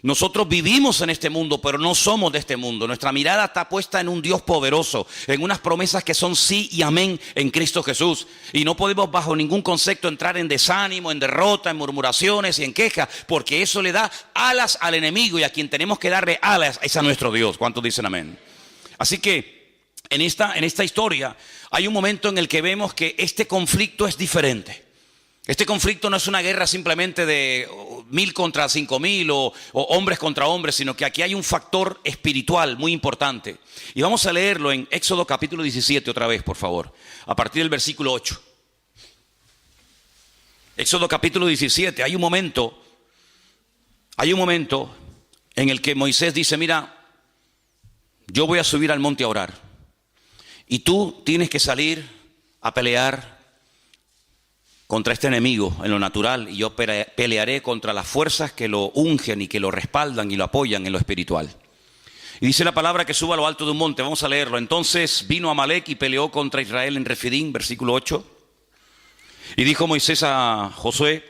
Nosotros vivimos en este mundo, pero no somos de este mundo. Nuestra mirada está puesta en un Dios poderoso, en unas promesas que son sí y amén en Cristo Jesús. Y no podemos bajo ningún concepto entrar en desánimo, en derrota, en murmuraciones y en quejas, porque eso le da alas al enemigo, y a quien tenemos que darle alas es a nuestro Dios. ¿Cuántos dicen amén? Así que en esta historia hay un momento en el que vemos que este conflicto es diferente. Este conflicto no es una guerra simplemente de 1000 contra 5000 o hombres contra hombres, sino que aquí hay un factor espiritual muy importante. Y vamos a leerlo en Éxodo capítulo 17 otra vez, por favor, a partir del versículo 8. Éxodo capítulo 17, hay un momento en el que Moisés dice: mira, yo voy a subir al monte a orar, y tú tienes que salir a pelear contra este enemigo en lo natural, y yo pelearé contra las fuerzas que lo ungen y que lo respaldan y lo apoyan en lo espiritual. Y dice la palabra que suba a lo alto de un monte. Vamos a leerlo. Entonces vino Amalek y peleó contra Israel en Refidim, versículo 8. Y dijo Moisés a Josué: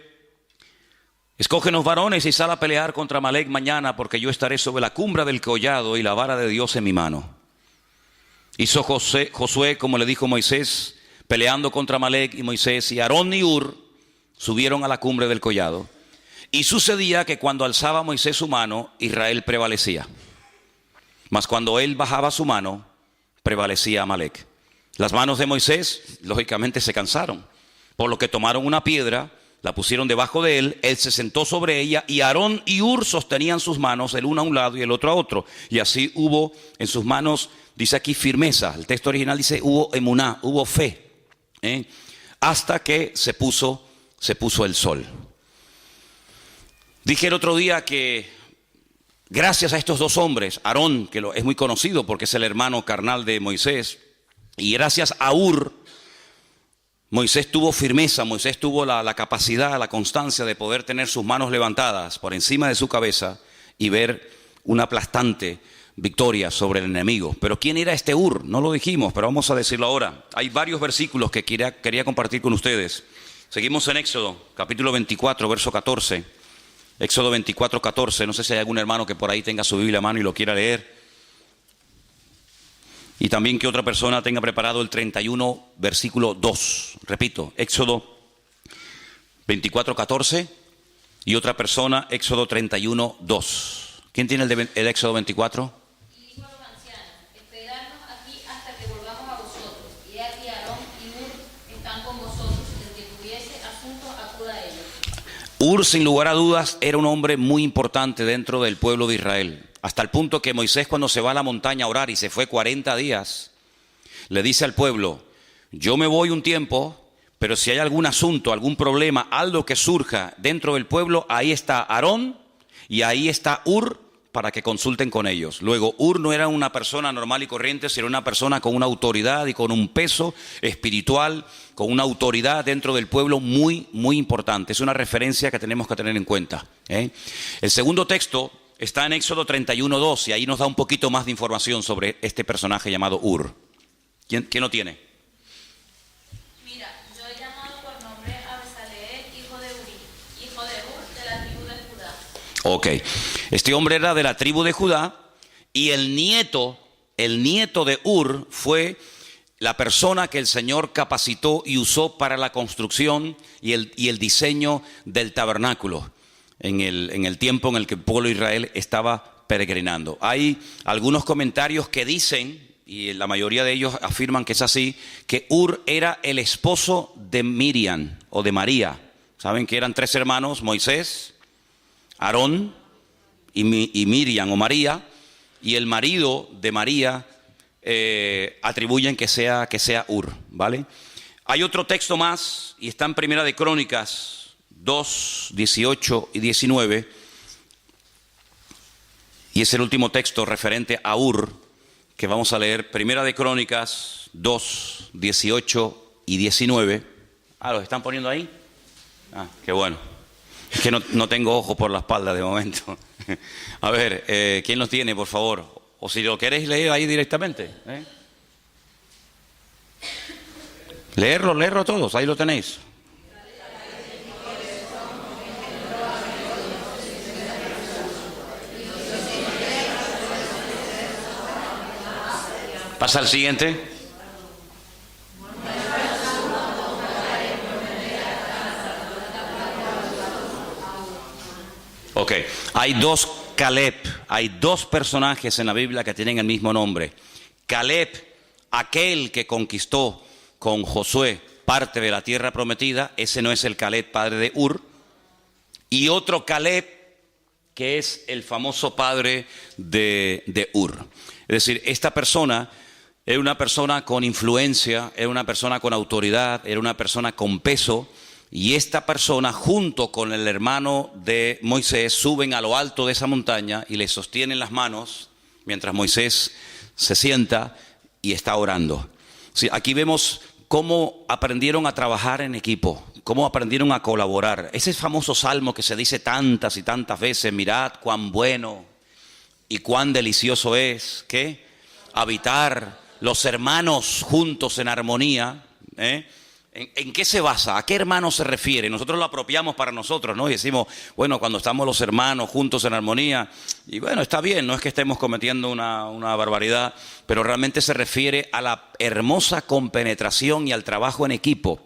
escógenos varones y sal a pelear contra Amalek mañana, porque yo estaré sobre la cumbre del collado y la vara de Dios en mi mano. Hizo Josué como le dijo Moisés, peleando contra Amalek, y Moisés y Aarón y Hur subieron a la cumbre del collado. Y sucedía que cuando alzaba Moisés su mano, Israel prevalecía. Mas cuando él bajaba su mano, prevalecía Amalek. Las manos de Moisés, lógicamente, se cansaron, por lo que tomaron una piedra, la pusieron debajo de él, él se sentó sobre ella, y Aarón y Hur sostenían sus manos, el uno a un lado y el otro a otro. Y así hubo en sus manos, dice aquí, firmeza. El texto original dice hubo emuná, hubo fe. Hasta que se puso el sol. Dije el otro día que gracias a estos dos hombres, Aarón, que es muy conocido porque es el hermano carnal de Moisés, y gracias a Hur, Moisés tuvo firmeza, Moisés tuvo la capacidad, la constancia de poder tener sus manos levantadas por encima de su cabeza y ver una aplastante victoria sobre el enemigo. Pero ¿quién era este Hur? No lo dijimos, pero vamos a decirlo ahora. Hay varios versículos que quería compartir con ustedes. Seguimos en Éxodo, capítulo 24, verso 14. Éxodo 24, 14. No sé si hay algún hermano que por ahí tenga su Biblia a mano y lo quiera leer. Y también que otra persona tenga preparado el 31, versículo 2. Repito, Éxodo 24, 14. Y otra persona, Éxodo 31, 2. ¿Quién tiene el Éxodo 24? Hur, sin lugar a dudas, era un hombre muy importante dentro del pueblo de Israel, hasta el punto que Moisés, cuando se va a la montaña a orar y se fue 40 días, le dice al pueblo: yo me voy un tiempo, pero si hay algún asunto, algún problema, algo que surja dentro del pueblo, ahí está Aarón y ahí está Hur para que consulten con ellos. Luego, Hur no era una persona normal y corriente, sino una persona con una autoridad y con un peso espiritual, con una autoridad dentro del pueblo muy, muy importante. Es una referencia que tenemos que tener en cuenta. El segundo texto está en Éxodo 31:2, y ahí nos da un poquito más de información sobre este personaje llamado Hur. ¿Quién lo tiene? Mira, yo he llamado por nombre a Besaleel, hijo de Uri, hijo de Hur, de la tribu de Judá. Ok, este hombre era de la tribu de Judá, y el nieto de Hur fue la persona que el Señor capacitó y usó para la construcción y el diseño del tabernáculo en el tiempo en el que el pueblo de Israel estaba peregrinando. Hay algunos comentarios que dicen, y la mayoría de ellos afirman que es así, que Hur era el esposo de Miriam o de María. Saben que eran 3 hermanos, Moisés, Aarón y Miriam o María, y el marido de María atribuyen que sea Hur, ¿vale? Hay otro texto más, y está en Primera de Crónicas 2, 18 y 19, y es el último texto referente a Hur que vamos a leer. Primera de Crónicas 2, 18 y 19. ¿Los están poniendo ahí? Qué bueno. Es que no tengo ojo por la espalda de momento. A ver, ¿quién los tiene, por favor? O si lo queréis leer ahí directamente. Leerlo todos, ahí lo tenéis. Pasa al siguiente. Ok, hay 2 Caleb, hay 2 personajes en la Biblia que tienen el mismo nombre. Caleb, aquel que conquistó con Josué parte de la tierra prometida, ese no es el Caleb padre de Hur. Y otro Caleb que es el famoso padre de Hur. Es decir, esta persona era una persona con influencia, era una persona con autoridad, era una persona con peso. Y esta persona, junto con el hermano de Moisés, suben a lo alto de esa montaña y le sostienen las manos mientras Moisés se sienta y está orando. Sí, aquí vemos cómo aprendieron a trabajar en equipo, cómo aprendieron a colaborar. Ese famoso salmo que se dice tantas y tantas veces: mirad cuán bueno y cuán delicioso es, ¿qué? Habitar los hermanos juntos en armonía, ¿En qué se basa? ¿A qué hermano se refiere? Nosotros lo apropiamos para nosotros, ¿no? Y decimos, bueno, cuando estamos los hermanos juntos en armonía, y bueno, está bien, no es que estemos cometiendo una barbaridad, pero realmente se refiere a la hermosa compenetración y al trabajo en equipo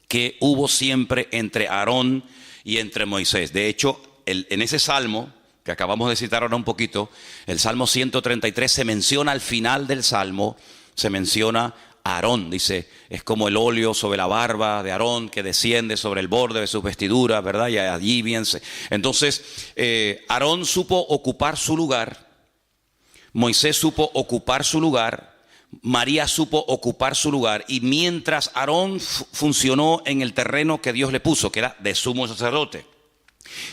que hubo siempre entre Aarón y entre Moisés. De hecho, en ese salmo que acabamos de citar ahora un poquito, el Salmo 133, se menciona al final del salmo, se menciona Aarón, dice, es como el óleo sobre la barba de Aarón que desciende sobre el borde de sus vestiduras, ¿verdad? Y allí bien entonces, Aarón supo ocupar su lugar, Moisés supo ocupar su lugar, María supo ocupar su lugar, y mientras Aarón funcionó en el terreno que Dios le puso, que era de sumo sacerdote,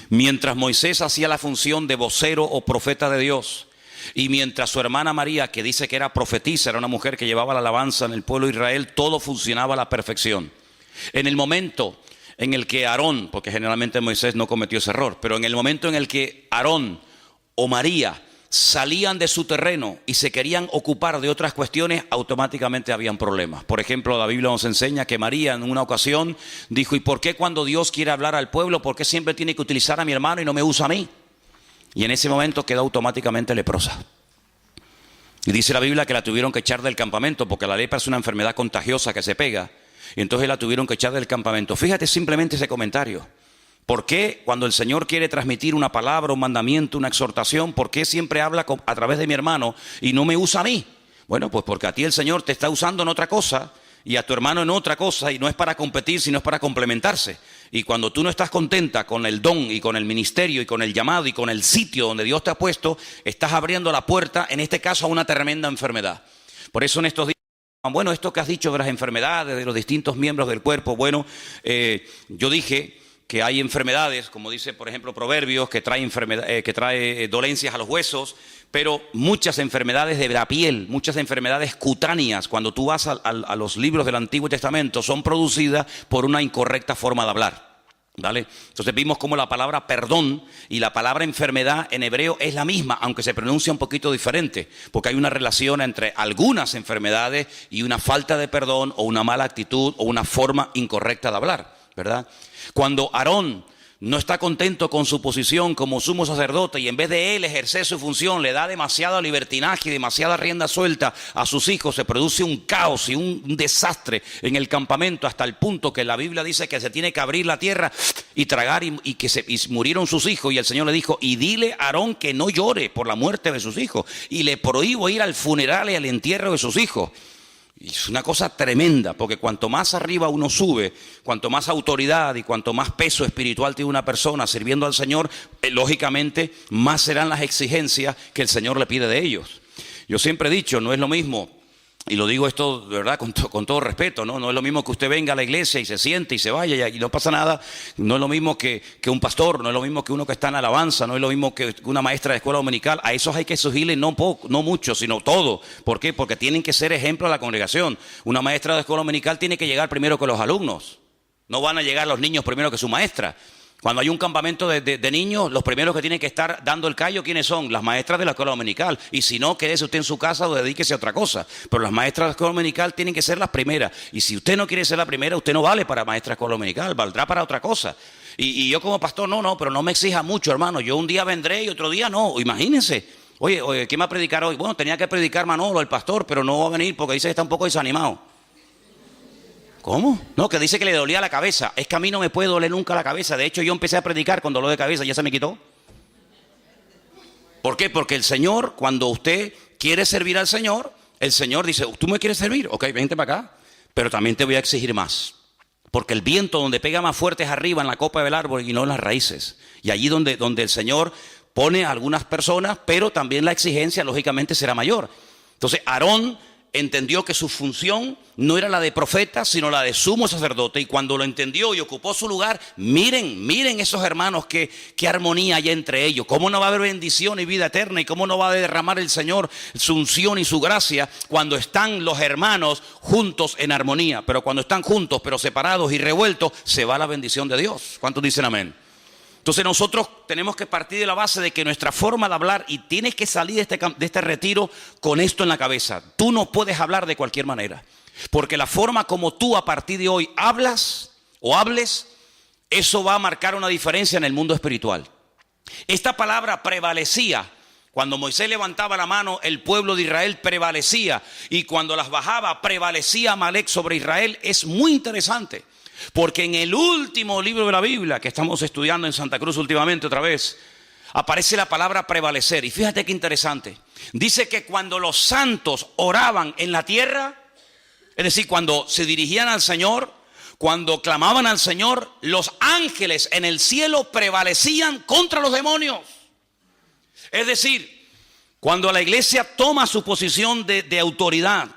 mientras Moisés hacía la función de vocero o profeta de Dios, y mientras su hermana María, que dice que era profetisa, era una mujer que llevaba la alabanza en el pueblo de Israel, todo funcionaba a la perfección. En el momento en el que Aarón, porque generalmente Moisés no cometió ese error, pero en el momento en el que Aarón o María salían de su terreno y se querían ocupar de otras cuestiones, automáticamente habían problemas. Por ejemplo, la Biblia nos enseña que María en una ocasión dijo: ¿y por qué cuando Dios quiere hablar al pueblo, por qué siempre tiene que utilizar a mi hermano y no me usa a mí? Y en ese momento quedó automáticamente leprosa. Y dice la Biblia que la tuvieron que echar del campamento, porque la lepra es una enfermedad contagiosa que se pega. Y entonces la tuvieron que echar del campamento. Fíjate simplemente ese comentario. ¿Por qué cuando el Señor quiere transmitir una palabra, un mandamiento, una exhortación, por qué siempre habla a través de mi hermano y no me usa a mí? Bueno, pues porque a ti el Señor te está usando en otra cosa y a tu hermano en otra cosa, y no es para competir, sino es para complementarse. Y cuando tú no estás contenta con el don y con el ministerio y con el llamado y con el sitio donde Dios te ha puesto, estás abriendo la puerta, en este caso, a una tremenda enfermedad. Por eso en estos días, bueno, esto que has dicho de las enfermedades, de los distintos miembros del cuerpo, bueno, yo dije que hay enfermedades, como dice por ejemplo Proverbios, que trae dolencias a los huesos, pero muchas enfermedades de la piel, muchas enfermedades cutáneas, cuando tú vas a los libros del Antiguo Testamento, son producidas por una incorrecta forma de hablar, ¿vale? Entonces vimos cómo la palabra perdón y la palabra enfermedad en hebreo es la misma, aunque se pronuncia un poquito diferente, porque hay una relación entre algunas enfermedades y una falta de perdón o una mala actitud o una forma incorrecta de hablar, ¿verdad? Cuando Aarón no está contento con su posición como sumo sacerdote y en vez de él ejercer su función le da demasiado libertinaje y demasiada rienda suelta a sus hijos, se produce un caos y un desastre en el campamento, hasta el punto que la Biblia dice que se tiene que abrir la tierra y tragar y murieron sus hijos. Y el Señor le dijo: y dile a Aarón que no llore por la muerte de sus hijos, y le prohíbo ir al funeral y al entierro de sus hijos. Y es una cosa tremenda, porque cuanto más arriba uno sube, cuanto más autoridad y cuanto más peso espiritual tiene una persona sirviendo al Señor, lógicamente más serán las exigencias que el Señor le pide de ellos. Yo siempre he dicho, no es lo mismo, y lo digo esto de verdad con todo respeto, ¿no? No es lo mismo que usted venga a la iglesia y se siente y se vaya y no pasa nada. No es lo mismo que un pastor, no es lo mismo que uno que está en alabanza, no es lo mismo que una maestra de escuela dominical. A esos hay que exigirle no mucho, sino todo. ¿Por qué? Porque tienen que ser ejemplo de la congregación. Una maestra de escuela dominical tiene que llegar primero que los alumnos. No van a llegar los niños primero que su maestra. Cuando hay un campamento de niños, los primeros que tienen que estar dando el callo, ¿quiénes son? Las maestras de la escuela dominical. Y si no, quédese usted en su casa o dedíquese a otra cosa. Pero las maestras de la escuela dominical tienen que ser las primeras. Y si usted no quiere ser la primera, usted no vale para maestra de escuela dominical, valdrá para otra cosa. Y yo como pastor, pero no me exija mucho, hermano. Yo un día vendré y otro día no. Imagínense. Oye, ¿quién va a predicar hoy? Bueno, tenía que predicar Manolo, el pastor, pero no va a venir porque dice que está un poco desanimado. ¿Cómo? No, que dice que le dolía la cabeza. Es que a mí no me puede doler nunca la cabeza. De hecho, yo empecé a predicar con dolor de cabeza, ya se me quitó. ¿Por qué? Porque el Señor, cuando usted quiere servir al Señor, el Señor dice: ¿tú me quieres servir? Ok, vente para acá. Pero también te voy a exigir más. Porque el viento donde pega más fuerte es arriba en la copa del árbol y no en las raíces. Y allí donde el Señor pone a algunas personas, pero también la exigencia lógicamente será mayor. Entonces Aarón entendió que su función no era la de profeta, sino la de sumo sacerdote. Y cuando lo entendió y ocupó su lugar, miren esos hermanos, qué armonía hay entre ellos. Cómo no va a haber bendición y vida eterna, y cómo no va a derramar el Señor su unción y su gracia cuando están los hermanos juntos en armonía. Pero cuando están juntos pero separados y revueltos, se va la bendición de Dios. ¿Cuántos dicen amén? Entonces nosotros tenemos que partir de la base de que nuestra forma de hablar, y tienes que salir de este retiro con esto en la cabeza: tú no puedes hablar de cualquier manera, porque la forma como tú a partir de hoy hablas o hables, eso va a marcar una diferencia en el mundo espiritual. Esta palabra prevalecía. Cuando Moisés levantaba la mano, el pueblo de Israel prevalecía, y cuando las bajaba, prevalecía Amalek sobre Israel. Es muy interesante, porque en el último libro de la Biblia que estamos estudiando en Santa Cruz últimamente otra vez, aparece la palabra prevalecer. Y fíjate qué interesante. Dice que cuando los santos oraban en la tierra, es decir, cuando se dirigían al Señor, cuando clamaban al Señor, los ángeles en el cielo prevalecían contra los demonios. Es decir, cuando la iglesia toma su posición de autoridad,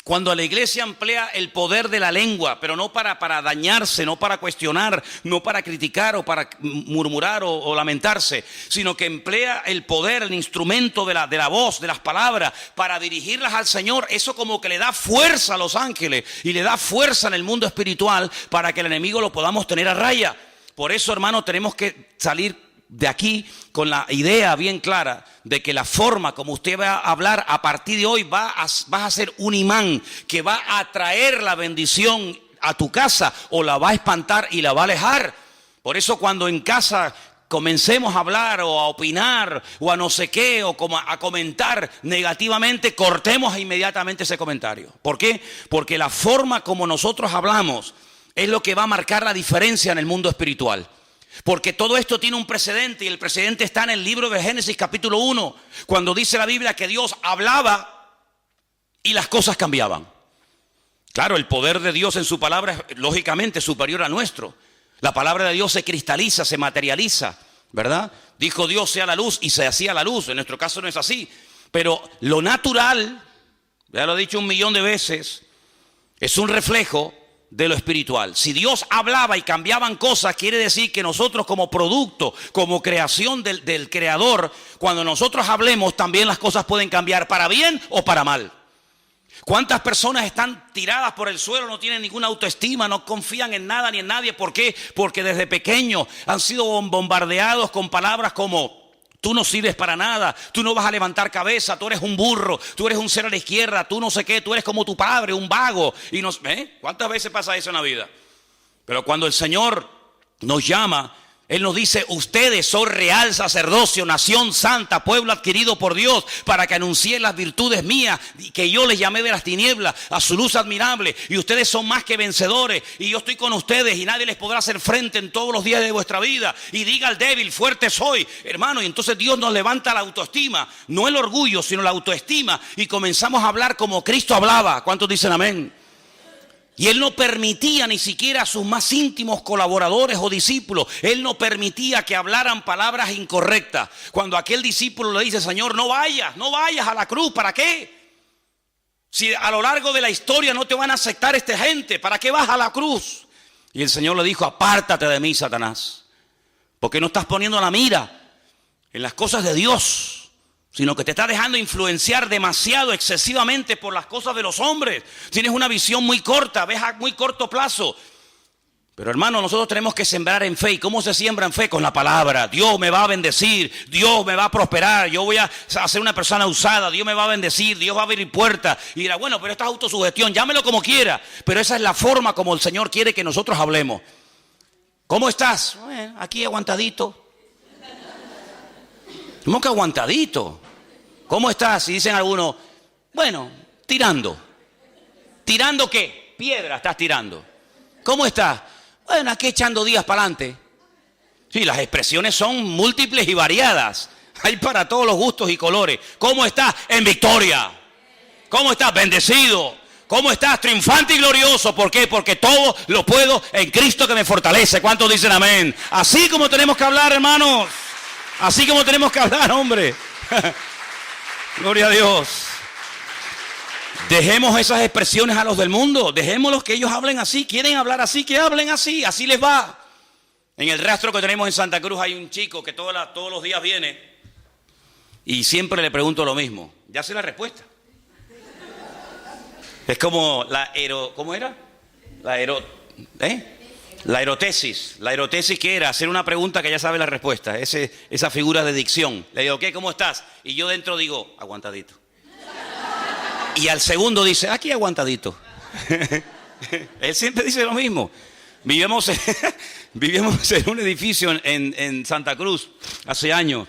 cuando la iglesia emplea el poder de la lengua, pero no para dañarse, no para cuestionar, no para criticar o para murmurar o lamentarse, sino que emplea el poder, el instrumento de la voz, de las palabras, para dirigirlas al Señor, eso como que le da fuerza a los ángeles y le da fuerza en el mundo espiritual para que el enemigo lo podamos tener a raya. Por eso, hermano, tenemos que salir de aquí con la idea bien clara de que la forma como usted va a hablar a partir de hoy vas a ser un imán que va a atraer la bendición a tu casa, o la va a espantar y la va a alejar. Por eso cuando en casa comencemos a hablar o a opinar o a no sé qué, o como a comentar negativamente, cortemos inmediatamente ese comentario. ¿Por qué? Porque la forma como nosotros hablamos es lo que va a marcar la diferencia en el mundo espiritual. Porque todo esto tiene un precedente, y el precedente está en el libro de Génesis capítulo 1, cuando dice la Biblia que Dios hablaba y las cosas cambiaban. Claro, el poder de Dios en su palabra es lógicamente superior a nuestro. La palabra de Dios se cristaliza, se materializa, ¿verdad? Dijo Dios: sea la luz, y se hacía la luz. En nuestro caso no es así. Pero lo natural, ya lo he dicho 1.000.000 de veces, es un reflejo de lo espiritual. Si Dios hablaba y cambiaban cosas, quiere decir que nosotros como producto, como creación del Creador, cuando nosotros hablemos, también las cosas pueden cambiar para bien o para mal. ¿Cuántas personas están tiradas por el suelo, no tienen ninguna autoestima, no confían en nada ni en nadie? ¿Por qué? Porque desde pequeños han sido bombardeados con palabras como: tú no sirves para nada, tú no vas a levantar cabeza, tú eres un burro, tú eres un ser a la izquierda, tú no sé qué, tú eres como tu padre, un vago. Y ¿cuántas veces pasa eso en la vida? Pero cuando el Señor nos llama, Él nos dice, ustedes son real sacerdocio, nación santa, pueblo adquirido por Dios, para que anuncien las virtudes mías, que yo les llamé de las tinieblas a su luz admirable. Y ustedes son más que vencedores, y yo estoy con ustedes, y nadie les podrá hacer frente en todos los días de vuestra vida. Y diga al débil, fuerte soy, hermano. Y entonces Dios nos levanta la autoestima, no el orgullo, sino la autoestima. Y comenzamos a hablar como Cristo hablaba. ¿Cuántos dicen amén? Y Él no permitía ni siquiera a sus más íntimos colaboradores o discípulos, Él no permitía que hablaran palabras incorrectas. Cuando aquel discípulo le dice, Señor, no vayas a la cruz, ¿para qué? Si a lo largo de la historia no te van a aceptar esta gente, ¿para qué vas a la cruz? Y el Señor le dijo, apártate de mí, Satanás, porque no estás poniendo la mira en las cosas de Dios, sino que te está dejando influenciar demasiado, excesivamente por las cosas de los hombres. Tienes una visión muy corta, ves a muy corto plazo. Pero hermano, nosotros tenemos que sembrar en fe. ¿Y cómo se siembra en fe? Con la palabra. Dios me va a bendecir, Dios me va a prosperar, yo voy a ser una persona usada, Dios me va a bendecir, Dios va a abrir puertas. Y dirá, bueno, pero esta es autosugestión, llámelo como quiera. Pero esa es la forma como el Señor quiere que nosotros hablemos. ¿Cómo estás? Bueno, aquí aguantadito. ¿Cómo que aguantadito? ¿Cómo estás? Y dicen algunos, bueno, tirando. ¿Tirando qué? Piedra estás tirando. ¿Cómo estás? Bueno, aquí echando días para adelante. Sí, las expresiones son múltiples y variadas. Hay para todos los gustos y colores. ¿Cómo estás? En victoria. ¿Cómo estás? Bendecido. ¿Cómo estás? Triunfante y glorioso. ¿Por qué? Porque todo lo puedo en Cristo que me fortalece. ¿Cuántos dicen amén? Así como tenemos que hablar, hermanos. Así como tenemos que hablar, hombre. Gloria a Dios. Dejemos esas expresiones a los del mundo. Dejémoslos que ellos hablen así. Quieren hablar así, que hablen así. Así les va. En el rastro que tenemos en Santa Cruz hay un chico que todos los días viene y siempre le pregunto lo mismo. Ya sé la respuesta. Es como ¿cómo era? La erotesis. La erotesis, ¿qué era? Hacer una pregunta que ya sabe la respuesta. Esa figura de dicción. Le digo, ¿qué? ¿Cómo estás? Y yo dentro digo, aguantadito. Y al segundo dice, aquí aguantadito. Él siempre dice lo mismo. Vivíamos en un edificio en Santa Cruz hace años,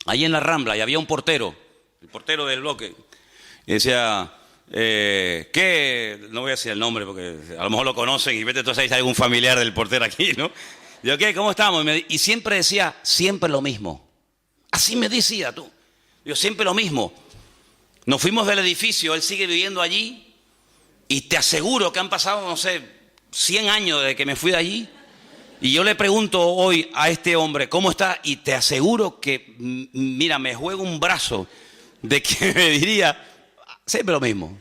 ahí en la Rambla, y había un portero, el portero del bloque, y decía... ¿qué? No voy a decir el nombre porque a lo mejor lo conocen y vete entonces hay algún familiar del portero aquí, ¿no? Digo, ¿qué? ¿Cómo estamos? Y siempre decía, siempre lo mismo. Así me decía tú. Digo, siempre lo mismo. Nos fuimos del edificio, él sigue viviendo allí y te aseguro que han pasado, no sé, 100 años desde que me fui de allí. Y yo le pregunto hoy a este hombre, ¿cómo está? Y te aseguro que, mira, me juego un brazo de que me diría, siempre lo mismo.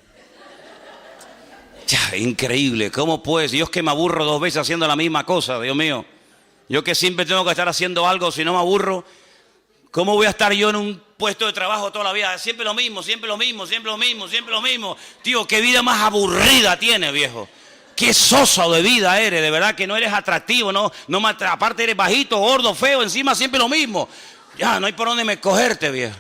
Ya, increíble, ¿cómo pues? Dios, que me aburro 2 veces haciendo la misma cosa, Dios mío. Yo que siempre tengo que estar haciendo algo, si no me aburro, ¿cómo voy a estar yo en un puesto de trabajo toda la vida? Siempre lo mismo, siempre lo mismo, siempre lo mismo, siempre lo mismo. Tío, qué vida más aburrida tienes, viejo. Qué sosa de vida eres, de verdad que no eres atractivo, aparte eres bajito, gordo, feo, encima siempre lo mismo. Ya, no hay por dónde me cogerte, viejo.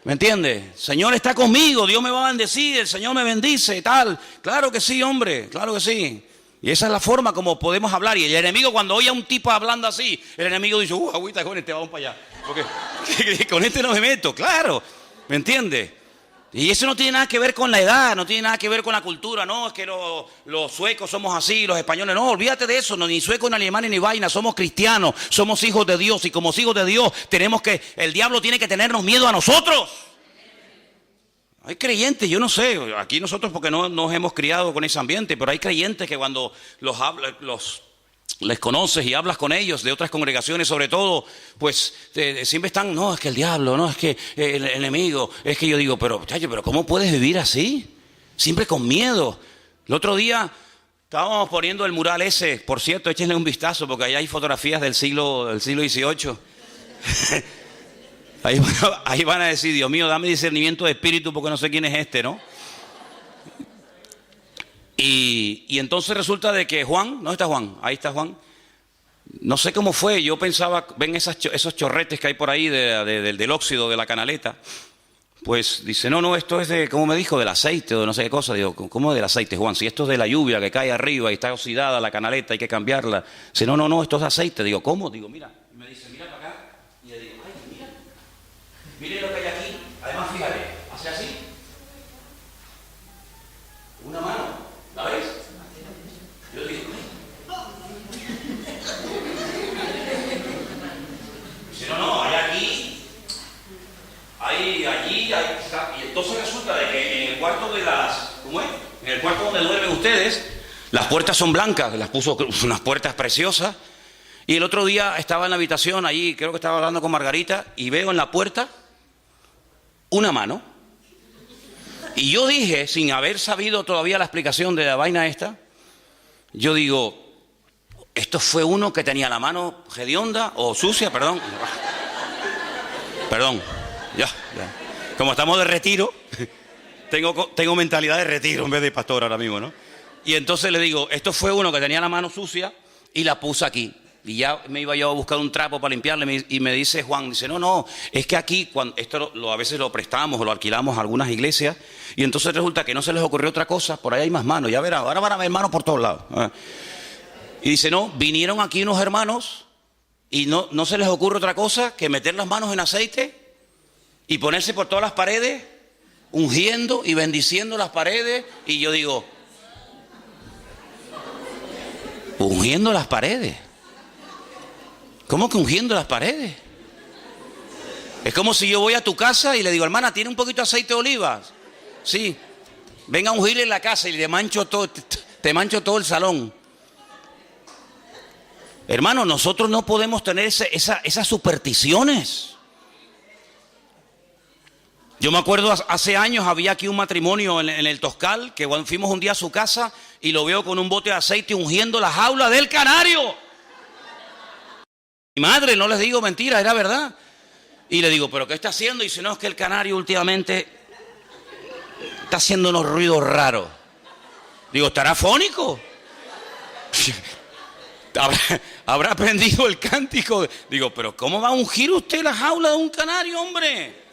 ¿Me entiendes? El Señor está conmigo, Dios me va a bendecir, el Señor me bendice y tal. Claro que sí, hombre, claro que sí. Y esa es la forma como podemos hablar. Y el enemigo, cuando oye a un tipo hablando así, el enemigo dice, agüita con este, vamos para allá. Porque con este no me meto, claro. ¿Me entiendes? Y eso no tiene nada que ver con la edad, no tiene nada que ver con la cultura. No, es que los suecos somos así, los españoles. No, olvídate de eso, no, ni suecos, ni alemanes, ni vaina. Somos cristianos, somos hijos de Dios. Y como hijos de Dios, el diablo tiene que tenernos miedo a nosotros. Hay creyentes, yo no sé, aquí nosotros porque no nos hemos criado con ese ambiente, pero hay creyentes que cuando les conoces y hablas con ellos, de otras congregaciones sobre todo, pues siempre están, no, es que el diablo, no, es que el enemigo, es que yo digo, pero ¿cómo puedes vivir así? Siempre con miedo. El otro día estábamos poniendo el mural ese, por cierto, échenle un vistazo porque ahí hay fotografías del siglo XVIII. Ahí van a decir, Dios mío, dame discernimiento de espíritu porque no sé quién es este, ¿no? Y entonces resulta de que Juan, ¿dónde está Juan? Ahí está Juan. No sé cómo fue, yo pensaba, ven esos chorretes que hay por ahí del óxido de la canaleta. Pues dice, no, esto es de, ¿cómo me dijo? Del aceite o de no sé qué cosa. Digo, ¿cómo del aceite, Juan? Si esto es de la lluvia que cae arriba y está oxidada la canaleta, hay que cambiarla. Dice, no, esto es de aceite. Digo, ¿cómo? Digo, mira Y me dice, mira para acá. Y le digo, ay, mira. Mire lo que hay aquí. Además, fíjate, hace así. Una mano. ¿La ves? Yo digo, dice, no, hay aquí, hay allí, hay... Y entonces resulta de que en el cuarto de las... ¿Cómo es? En el cuarto donde duermen ustedes, las puertas son blancas, las puso unas puertas preciosas. Y el otro día estaba en la habitación, allí creo que estaba hablando con Margarita, y veo en la puerta una mano. Y yo dije, sin haber sabido todavía la explicación de la vaina esta, yo digo, esto fue uno que tenía la mano hedionda o sucia, perdón. Perdón, ya. Como estamos de retiro, tengo mentalidad de retiro en vez de pastor ahora mismo, ¿no? Y entonces le digo, esto fue uno que tenía la mano sucia y la puse aquí. Y ya me iba yo a buscar un trapo para limpiarle y me dice Juan, dice, no, es que aquí, cuando esto a veces lo prestamos o lo alquilamos a algunas iglesias y entonces resulta que no se les ocurrió otra cosa, por ahí hay más manos, ya verá, ahora van a ver manos por todos lados. Y dice, no, vinieron aquí unos hermanos y no se les ocurre otra cosa que meter las manos en aceite y ponerse por todas las paredes, ungiendo y bendiciendo las paredes. Y yo digo, ungiendo las paredes. ¿Cómo que ungiendo las paredes? Es como si yo voy a tu casa y le digo, hermana, ¿tiene un poquito de aceite de oliva? Sí. Venga a ungirle en la casa y te mancho todo el salón. Hermano, nosotros no podemos tener esas supersticiones. Yo me acuerdo, hace años había aquí un matrimonio en el Toscal, que fuimos un día a su casa y lo veo con un bote de aceite ungiendo la jaula del canario. Mi madre, no les digo mentiras, era verdad. Y le digo, ¿pero qué está haciendo? Y dice, no, es que el canario últimamente está haciendo unos ruidos raros. Digo, ¿estará fónico? ¿Habrá aprendido el cántico? Digo, ¿pero cómo va a ungir usted la jaula de un canario, hombre?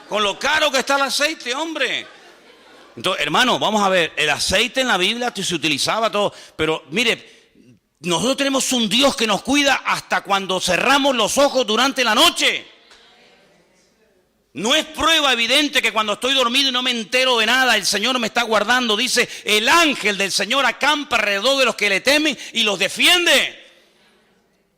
Con lo caro que está el aceite, hombre. Entonces, hermano, vamos a ver, el aceite en la Biblia se utilizaba todo, pero mire, nosotros tenemos un Dios que nos cuida hasta cuando cerramos los ojos durante la noche. No es prueba evidente que cuando estoy dormido y no me entero de nada, el Señor me está guardando. Dice, el ángel del Señor acampa alrededor de los que le temen y los defiende.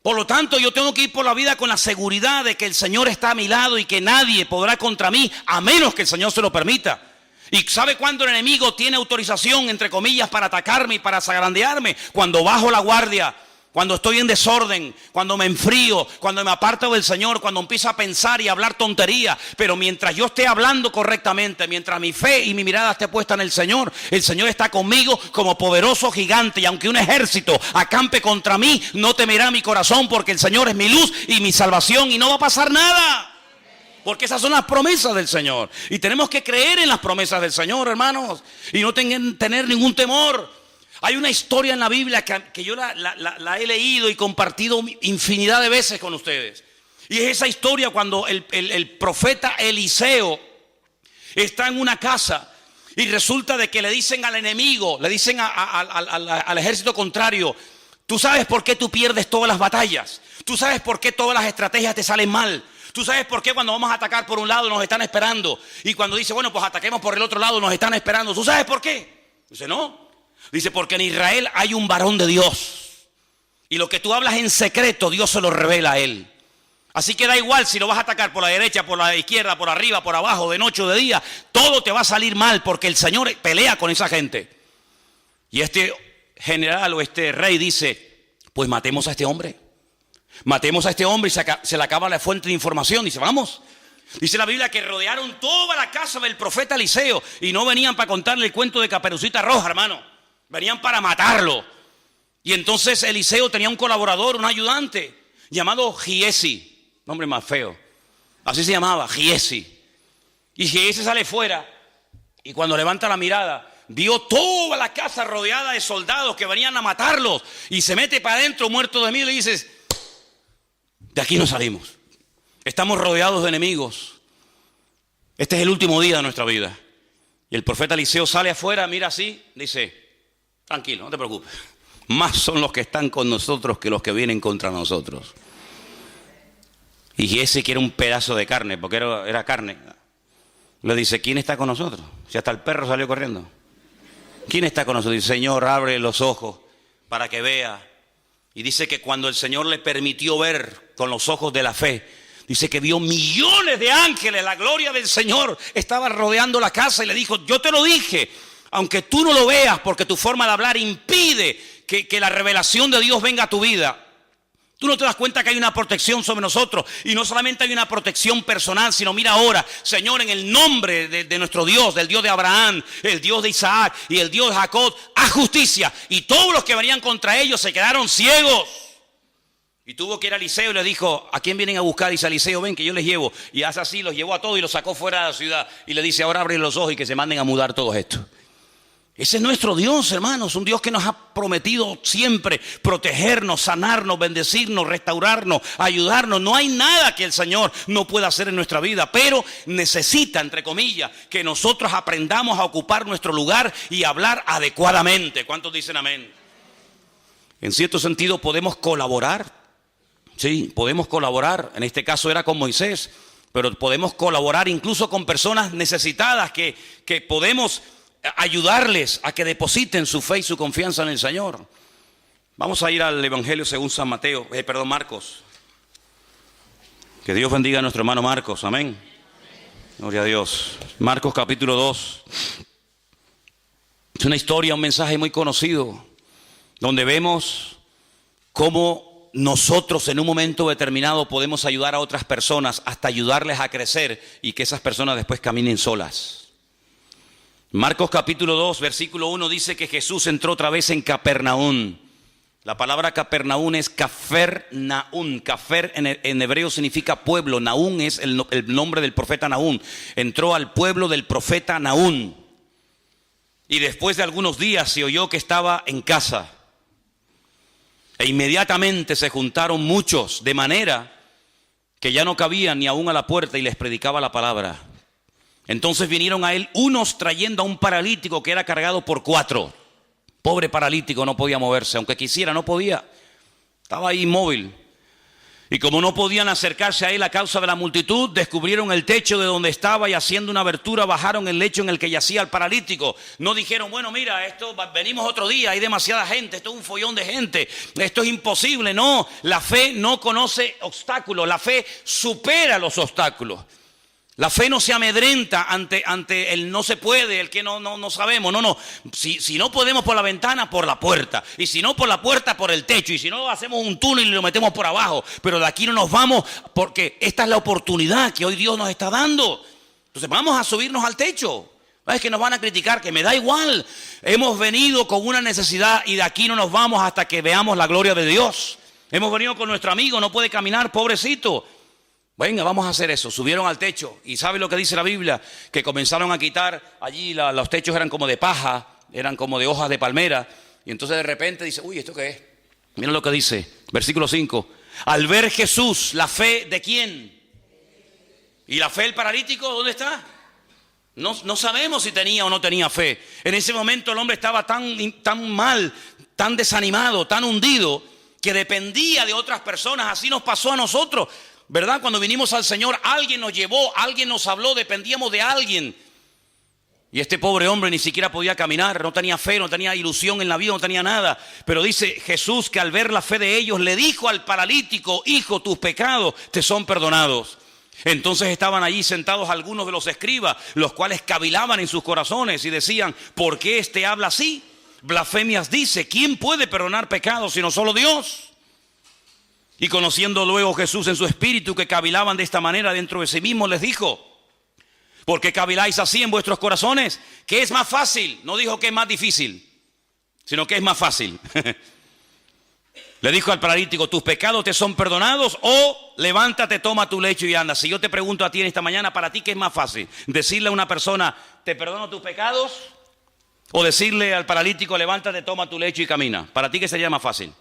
Por lo tanto, yo tengo que ir por la vida con la seguridad de que el Señor está a mi lado y que nadie podrá contra mí, a menos que el Señor se lo permita. ¿Y sabe cuándo el enemigo tiene autorización, entre comillas, para atacarme y para zarandearme? Cuando bajo la guardia, cuando estoy en desorden, cuando me enfrío, cuando me aparto del Señor, cuando empiezo a pensar y a hablar tonterías. Pero mientras yo esté hablando correctamente, mientras mi fe y mi mirada esté puesta en el Señor está conmigo como poderoso gigante. Y aunque un ejército acampe contra mí, no temerá mi corazón, porque el Señor es mi luz y mi salvación y no va a pasar nada. Porque esas son las promesas del Señor. Y tenemos que creer en las promesas del Señor, hermanos. Y no tener ningún temor. Hay una historia en la Biblia que yo la he leído y compartido infinidad de veces con ustedes. Y es esa historia cuando el profeta Eliseo está en una casa. Y resulta de que le dicen al enemigo, le dicen al ejército contrario, tú sabes por qué tú pierdes todas las batallas. Tú sabes por qué todas las estrategias te salen mal. Tú sabes por qué cuando vamos a atacar por un lado nos están esperando. Y cuando dice, bueno, pues ataquemos por el otro lado, nos están esperando. ¿Tú sabes por qué? Dice, no. Dice, porque en Israel hay un varón de Dios. Y lo que tú hablas en secreto, Dios se lo revela a él. Así que da igual si lo vas a atacar por la derecha, por la izquierda, por arriba, por abajo, de noche o de día. Todo te va a salir mal porque el Señor pelea con esa gente. Y este general o este rey dice, pues matemos a este hombre. Matemos a este hombre y se le acaba la fuente de información. Dice, vamos. Dice la Biblia que rodearon toda la casa del profeta Eliseo y no venían para contarle el cuento de Caperucita Roja, hermano. Venían para matarlo. Y entonces Eliseo tenía un colaborador, un ayudante, llamado Giesi. Nombre más feo. Así se llamaba, Giesi. Y Giesi sale fuera y cuando levanta la mirada, vio toda la casa rodeada de soldados que venían a matarlos. Y se mete para adentro muerto de miedo y dices, de aquí no salimos. Estamos rodeados de enemigos. Este es el último día de nuestra vida. Y el profeta Eliseo sale afuera, mira así, dice, tranquilo, no te preocupes. Más son los que están con nosotros que los que vienen contra nosotros. Y ese que era un pedazo de carne, porque era carne, le dice, ¿quién está con nosotros? Si hasta el perro salió corriendo. ¿Quién está con nosotros? Dice, Señor, abre los ojos para que vea. Y dice que cuando el Señor le permitió ver con los ojos de la fe, dice que vio millones de ángeles, la gloria del Señor estaba rodeando la casa y le dijo, yo te lo dije, aunque tú no lo veas porque tu forma de hablar impide que la revelación de Dios venga a tu vida. Tú no te das cuenta que hay una protección sobre nosotros. Y no solamente hay una protección personal, sino mira ahora, Señor, en el nombre de nuestro Dios, del Dios de Abraham, el Dios de Isaac y el Dios de Jacob, haz justicia. Y todos los que venían contra ellos se quedaron ciegos. Y tuvo que ir a Eliseo y le dijo, ¿a quién vienen a buscar? Y dice, Eliseo, ven que yo les llevo. Y hace así, los llevó a todos y los sacó fuera de la ciudad. Y le dice, ahora abren los ojos y que se manden a mudar todos estos. Ese es nuestro Dios, hermanos, un Dios que nos ha prometido siempre protegernos, sanarnos, bendecirnos, restaurarnos, ayudarnos. No hay nada que el Señor no pueda hacer en nuestra vida, pero necesita, entre comillas, que nosotros aprendamos a ocupar nuestro lugar y hablar adecuadamente. ¿Cuántos dicen amén? En cierto sentido podemos colaborar, sí, podemos colaborar. En este caso era con Moisés, pero podemos colaborar incluso con personas necesitadas que podemos ayudarles a que depositen su fe y su confianza en el Señor. Vamos a ir al Evangelio según San Marcos. Que Dios bendiga a nuestro hermano Marcos, amén. Gloria a Dios. Marcos capítulo 2. Es una historia, un mensaje muy conocido, donde vemos cómo nosotros en un momento determinado podemos ayudar a otras personas, hasta ayudarles a crecer y que esas personas después caminen solas. Marcos capítulo 2, versículo 1 dice que Jesús entró otra vez en Capernaum. La palabra Capernaum es Cafernaum. Cafer en hebreo significa pueblo. Naún es el nombre del profeta Nahum. Entró al pueblo del profeta Nahum. Y después de algunos días se oyó que estaba en casa. E inmediatamente se juntaron muchos, de manera que ya no cabían ni aún a la puerta, y les predicaba la palabra. Entonces vinieron a él unos trayendo a un paralítico que era cargado por 4. Pobre paralítico, no podía moverse, aunque quisiera, no podía. Estaba ahí inmóvil. Y como no podían acercarse a él a causa de la multitud, descubrieron el techo de donde estaba y haciendo una abertura bajaron el lecho en el que yacía el paralítico. No dijeron, bueno, mira, venimos otro día, hay demasiada gente, esto es un follón de gente, esto es imposible. No, la fe no conoce obstáculos, la fe supera los obstáculos. La fe no se amedrenta ante el no se puede, el que no sabemos. No. Si no podemos por la ventana, por la puerta. Y si no por la puerta, por el techo. Y si no, hacemos un túnel y lo metemos por abajo. Pero de aquí no nos vamos, porque esta es la oportunidad que hoy Dios nos está dando. Entonces vamos a subirnos al techo. Es que nos van a criticar, que me da igual. Hemos venido con una necesidad y de aquí no nos vamos hasta que veamos la gloria de Dios. Hemos venido con nuestro amigo, no puede caminar, pobrecito. Venga, vamos a hacer eso. Subieron al techo y ¿sabe lo que dice la Biblia? Que comenzaron a quitar allí, los techos eran como de paja, eran como de hojas de palmera. Y entonces de repente dice, uy, ¿esto qué es? Miren lo que dice, versículo 5. Al ver Jesús, ¿la fe de quién? ¿Y la fe del paralítico dónde está? No sabemos si tenía o no tenía fe. En ese momento el hombre estaba tan mal, tan desanimado, tan hundido, que dependía de otras personas. Así nos pasó a nosotros. ¿Verdad? Cuando vinimos al Señor, alguien nos llevó, alguien nos habló, dependíamos de alguien. Y este pobre hombre ni siquiera podía caminar, no tenía fe, no tenía ilusión en la vida, no tenía nada. Pero dice Jesús que al ver la fe de ellos, le dijo al paralítico, hijo, tus pecados te son perdonados. Entonces estaban allí sentados algunos de los escribas, los cuales cavilaban en sus corazones y decían, ¿por qué este habla así? Blasfemias dice, ¿quién puede perdonar pecados sino solo Dios? Y conociendo luego Jesús en su espíritu que cavilaban de esta manera dentro de sí mismo, les dijo, ¿por qué caviláis así en vuestros corazones? ¿Qué es más fácil? No dijo que es más difícil, sino que es más fácil. Le dijo al paralítico, ¿tus pecados te son perdonados? O levántate, toma tu lecho y anda. Si yo te pregunto a ti en esta mañana, ¿para ti qué es más fácil? ¿Decirle a una persona, te perdono tus pecados? O decirle al paralítico, levántate, toma tu lecho y camina. ¿Para ti qué sería más fácil?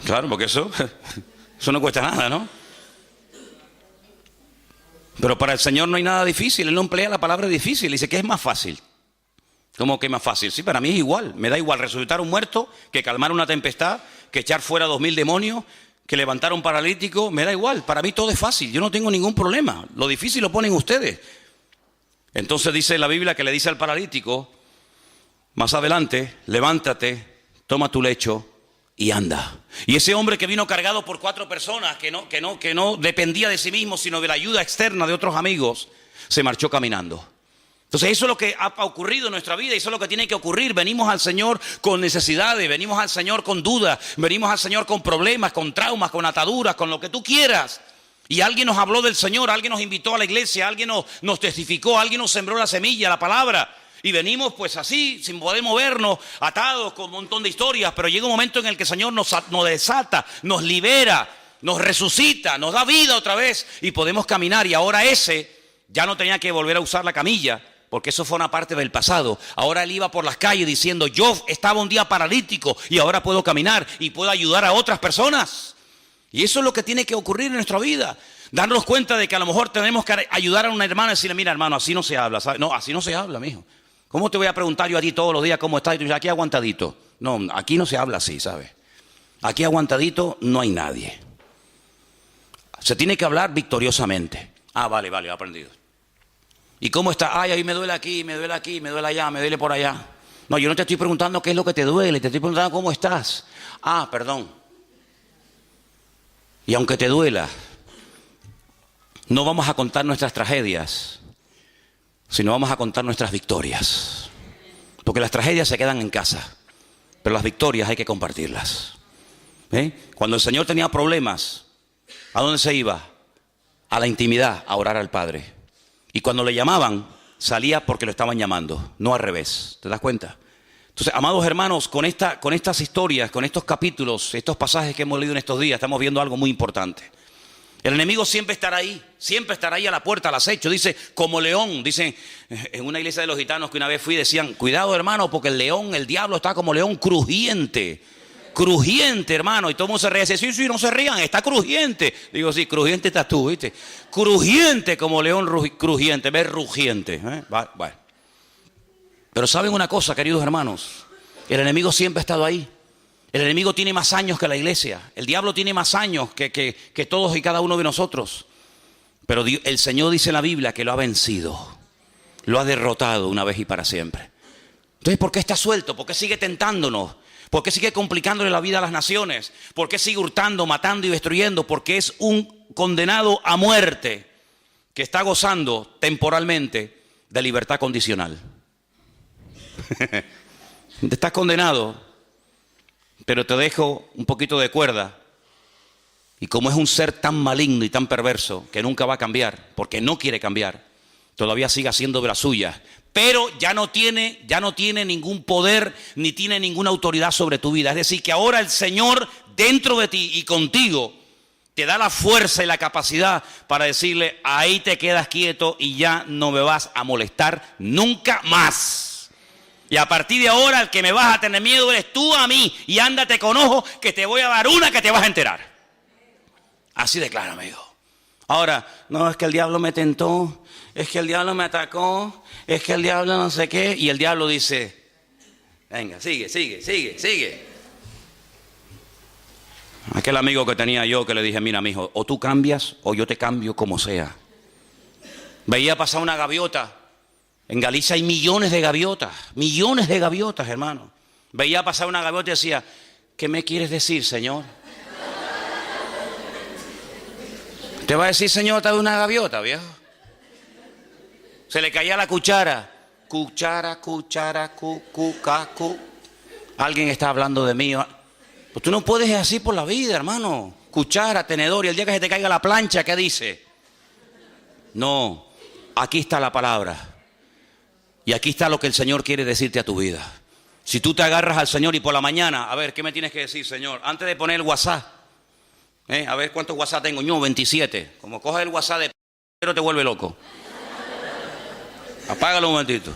Claro, porque eso no cuesta nada, ¿no? Pero para el Señor no hay nada difícil. Él no emplea la palabra difícil. Dice que es más fácil. ¿Cómo que es más fácil? Sí, para mí es igual. Me da igual resucitar un muerto que calmar una tempestad, que echar fuera 2000 demonios, que levantar a un paralítico, me da igual. Para mí todo es fácil, yo no tengo ningún problema. Lo difícil lo ponen ustedes. Entonces dice la Biblia que le dice al paralítico, más adelante, levántate, toma tu lecho y anda. Y ese hombre que vino cargado por 4 personas, que no dependía de sí mismo, sino de la ayuda externa de otros amigos, se marchó caminando. Entonces eso es lo que ha ocurrido en nuestra vida y eso es lo que tiene que ocurrir. Venimos al Señor con necesidades, venimos al Señor con dudas, venimos al Señor con problemas, con traumas, con ataduras, con lo que tú quieras. Y alguien nos habló del Señor, alguien nos invitó a la iglesia, alguien nos testificó, alguien nos sembró la semilla, la palabra. Y venimos pues así, sin poder movernos, atados con un montón de historias. Pero llega un momento en el que el Señor nos desata, nos libera, nos resucita, nos da vida otra vez y podemos caminar. Y ahora ese ya no tenía que volver a usar la camilla, porque eso fue una parte del pasado. Ahora él iba por las calles diciendo, yo estaba un día paralítico y ahora puedo caminar y puedo ayudar a otras personas. Y eso es lo que tiene que ocurrir en nuestra vida. Darnos cuenta de que a lo mejor tenemos que ayudar a una hermana y decirle, mira hermano, así no se habla, ¿sabes? No, así no se habla, mijo. ¿Cómo te voy a preguntar yo a ti todos los días cómo estás? Y tú dices, aquí aguantadito. No, aquí no se habla así, ¿sabes? Aquí aguantadito no hay nadie. Se tiene que hablar victoriosamente. Ah, vale, aprendido. ¿Y cómo está? Ay, a mí me duele aquí, me duele aquí, me duele allá, me duele por allá. No, yo no te estoy preguntando qué es lo que te duele, te estoy preguntando cómo estás. Ah, perdón. Y aunque te duela, no vamos a contar nuestras tragedias, sino vamos a contar nuestras victorias. Porque las tragedias se quedan en casa, pero las victorias hay que compartirlas. Cuando el Señor tenía problemas, ¿a dónde se iba? A la intimidad, a orar al Padre. Y cuando le llamaban, salía porque lo estaban llamando, no al revés. ¿Te das cuenta? Entonces, amados hermanos, con estas historias, con estos capítulos, estos pasajes que hemos leído en estos días, estamos viendo algo muy importante. El enemigo siempre estará ahí a la puerta, al acecho. Dice, como león. Dicen, en una iglesia de los gitanos que una vez fui, decían, cuidado hermano, porque el león, el diablo está como león crujiente. Crujiente, hermano. Y todo el mundo se ríe. Dice, sí, no se rían, está crujiente. Digo, sí, crujiente estás tú, ¿viste? Crujiente como león crujiente, ves rugiente. Bueno. Pero ¿saben una cosa, queridos hermanos? El enemigo siempre ha estado ahí. El enemigo tiene más años que la iglesia. El diablo tiene más años que todos y cada uno de nosotros. Pero el Señor dice en la Biblia que lo ha vencido. Lo ha derrotado una vez y para siempre. Entonces, ¿por qué está suelto? ¿Por qué sigue tentándonos? ¿Por qué sigue complicándole la vida a las naciones? ¿Por qué sigue hurtando, matando y destruyendo? Porque es un condenado a muerte que está gozando temporalmente de libertad condicional. Estás condenado, pero te dejo un poquito de cuerda. Y como es un ser tan maligno y tan perverso que nunca va a cambiar, porque no quiere cambiar, todavía sigue haciendo de las suyas. Pero ya no tiene ningún poder ni tiene ninguna autoridad sobre tu vida. Es decir, que ahora el Señor dentro de ti y contigo te da la fuerza y la capacidad para decirle, ahí te quedas quieto y ya no me vas a molestar nunca más. Y a partir de ahora el que me vas a tener miedo eres tú a mí. Y ándate con ojo que te voy a dar una que te vas a enterar. Así de claro, amigo. Ahora, no, es que el diablo me tentó, es que el diablo me atacó, es que el diablo no sé qué. Y el diablo dice, venga, sigue. Aquel amigo que tenía yo que le dije, mira, mijo, o tú cambias o yo te cambio como sea. Veía pasar una gaviota. En Galicia hay millones de gaviotas, hermano. Veía pasar una gaviota y decía, ¿qué me quieres decir, Señor? ¿Te va a decir, Señor, te doy una gaviota, viejo? Se le caía la cuchara. Cuchara, cu, ca, cu. Alguien está hablando de mí. Pues tú no puedes ir así por la vida, hermano. Cuchara, tenedor, y el día que se te caiga la plancha, ¿qué dice? No, aquí está la palabra. Y aquí está lo que el Señor quiere decirte a tu vida. Si tú te agarras al Señor y por la mañana, a ver, ¿qué me tienes que decir, Señor? Antes de poner el WhatsApp, a ver cuántos WhatsApp tengo. Yo, 27. Como coges el WhatsApp de pero te vuelve loco. Apágalo un momentito.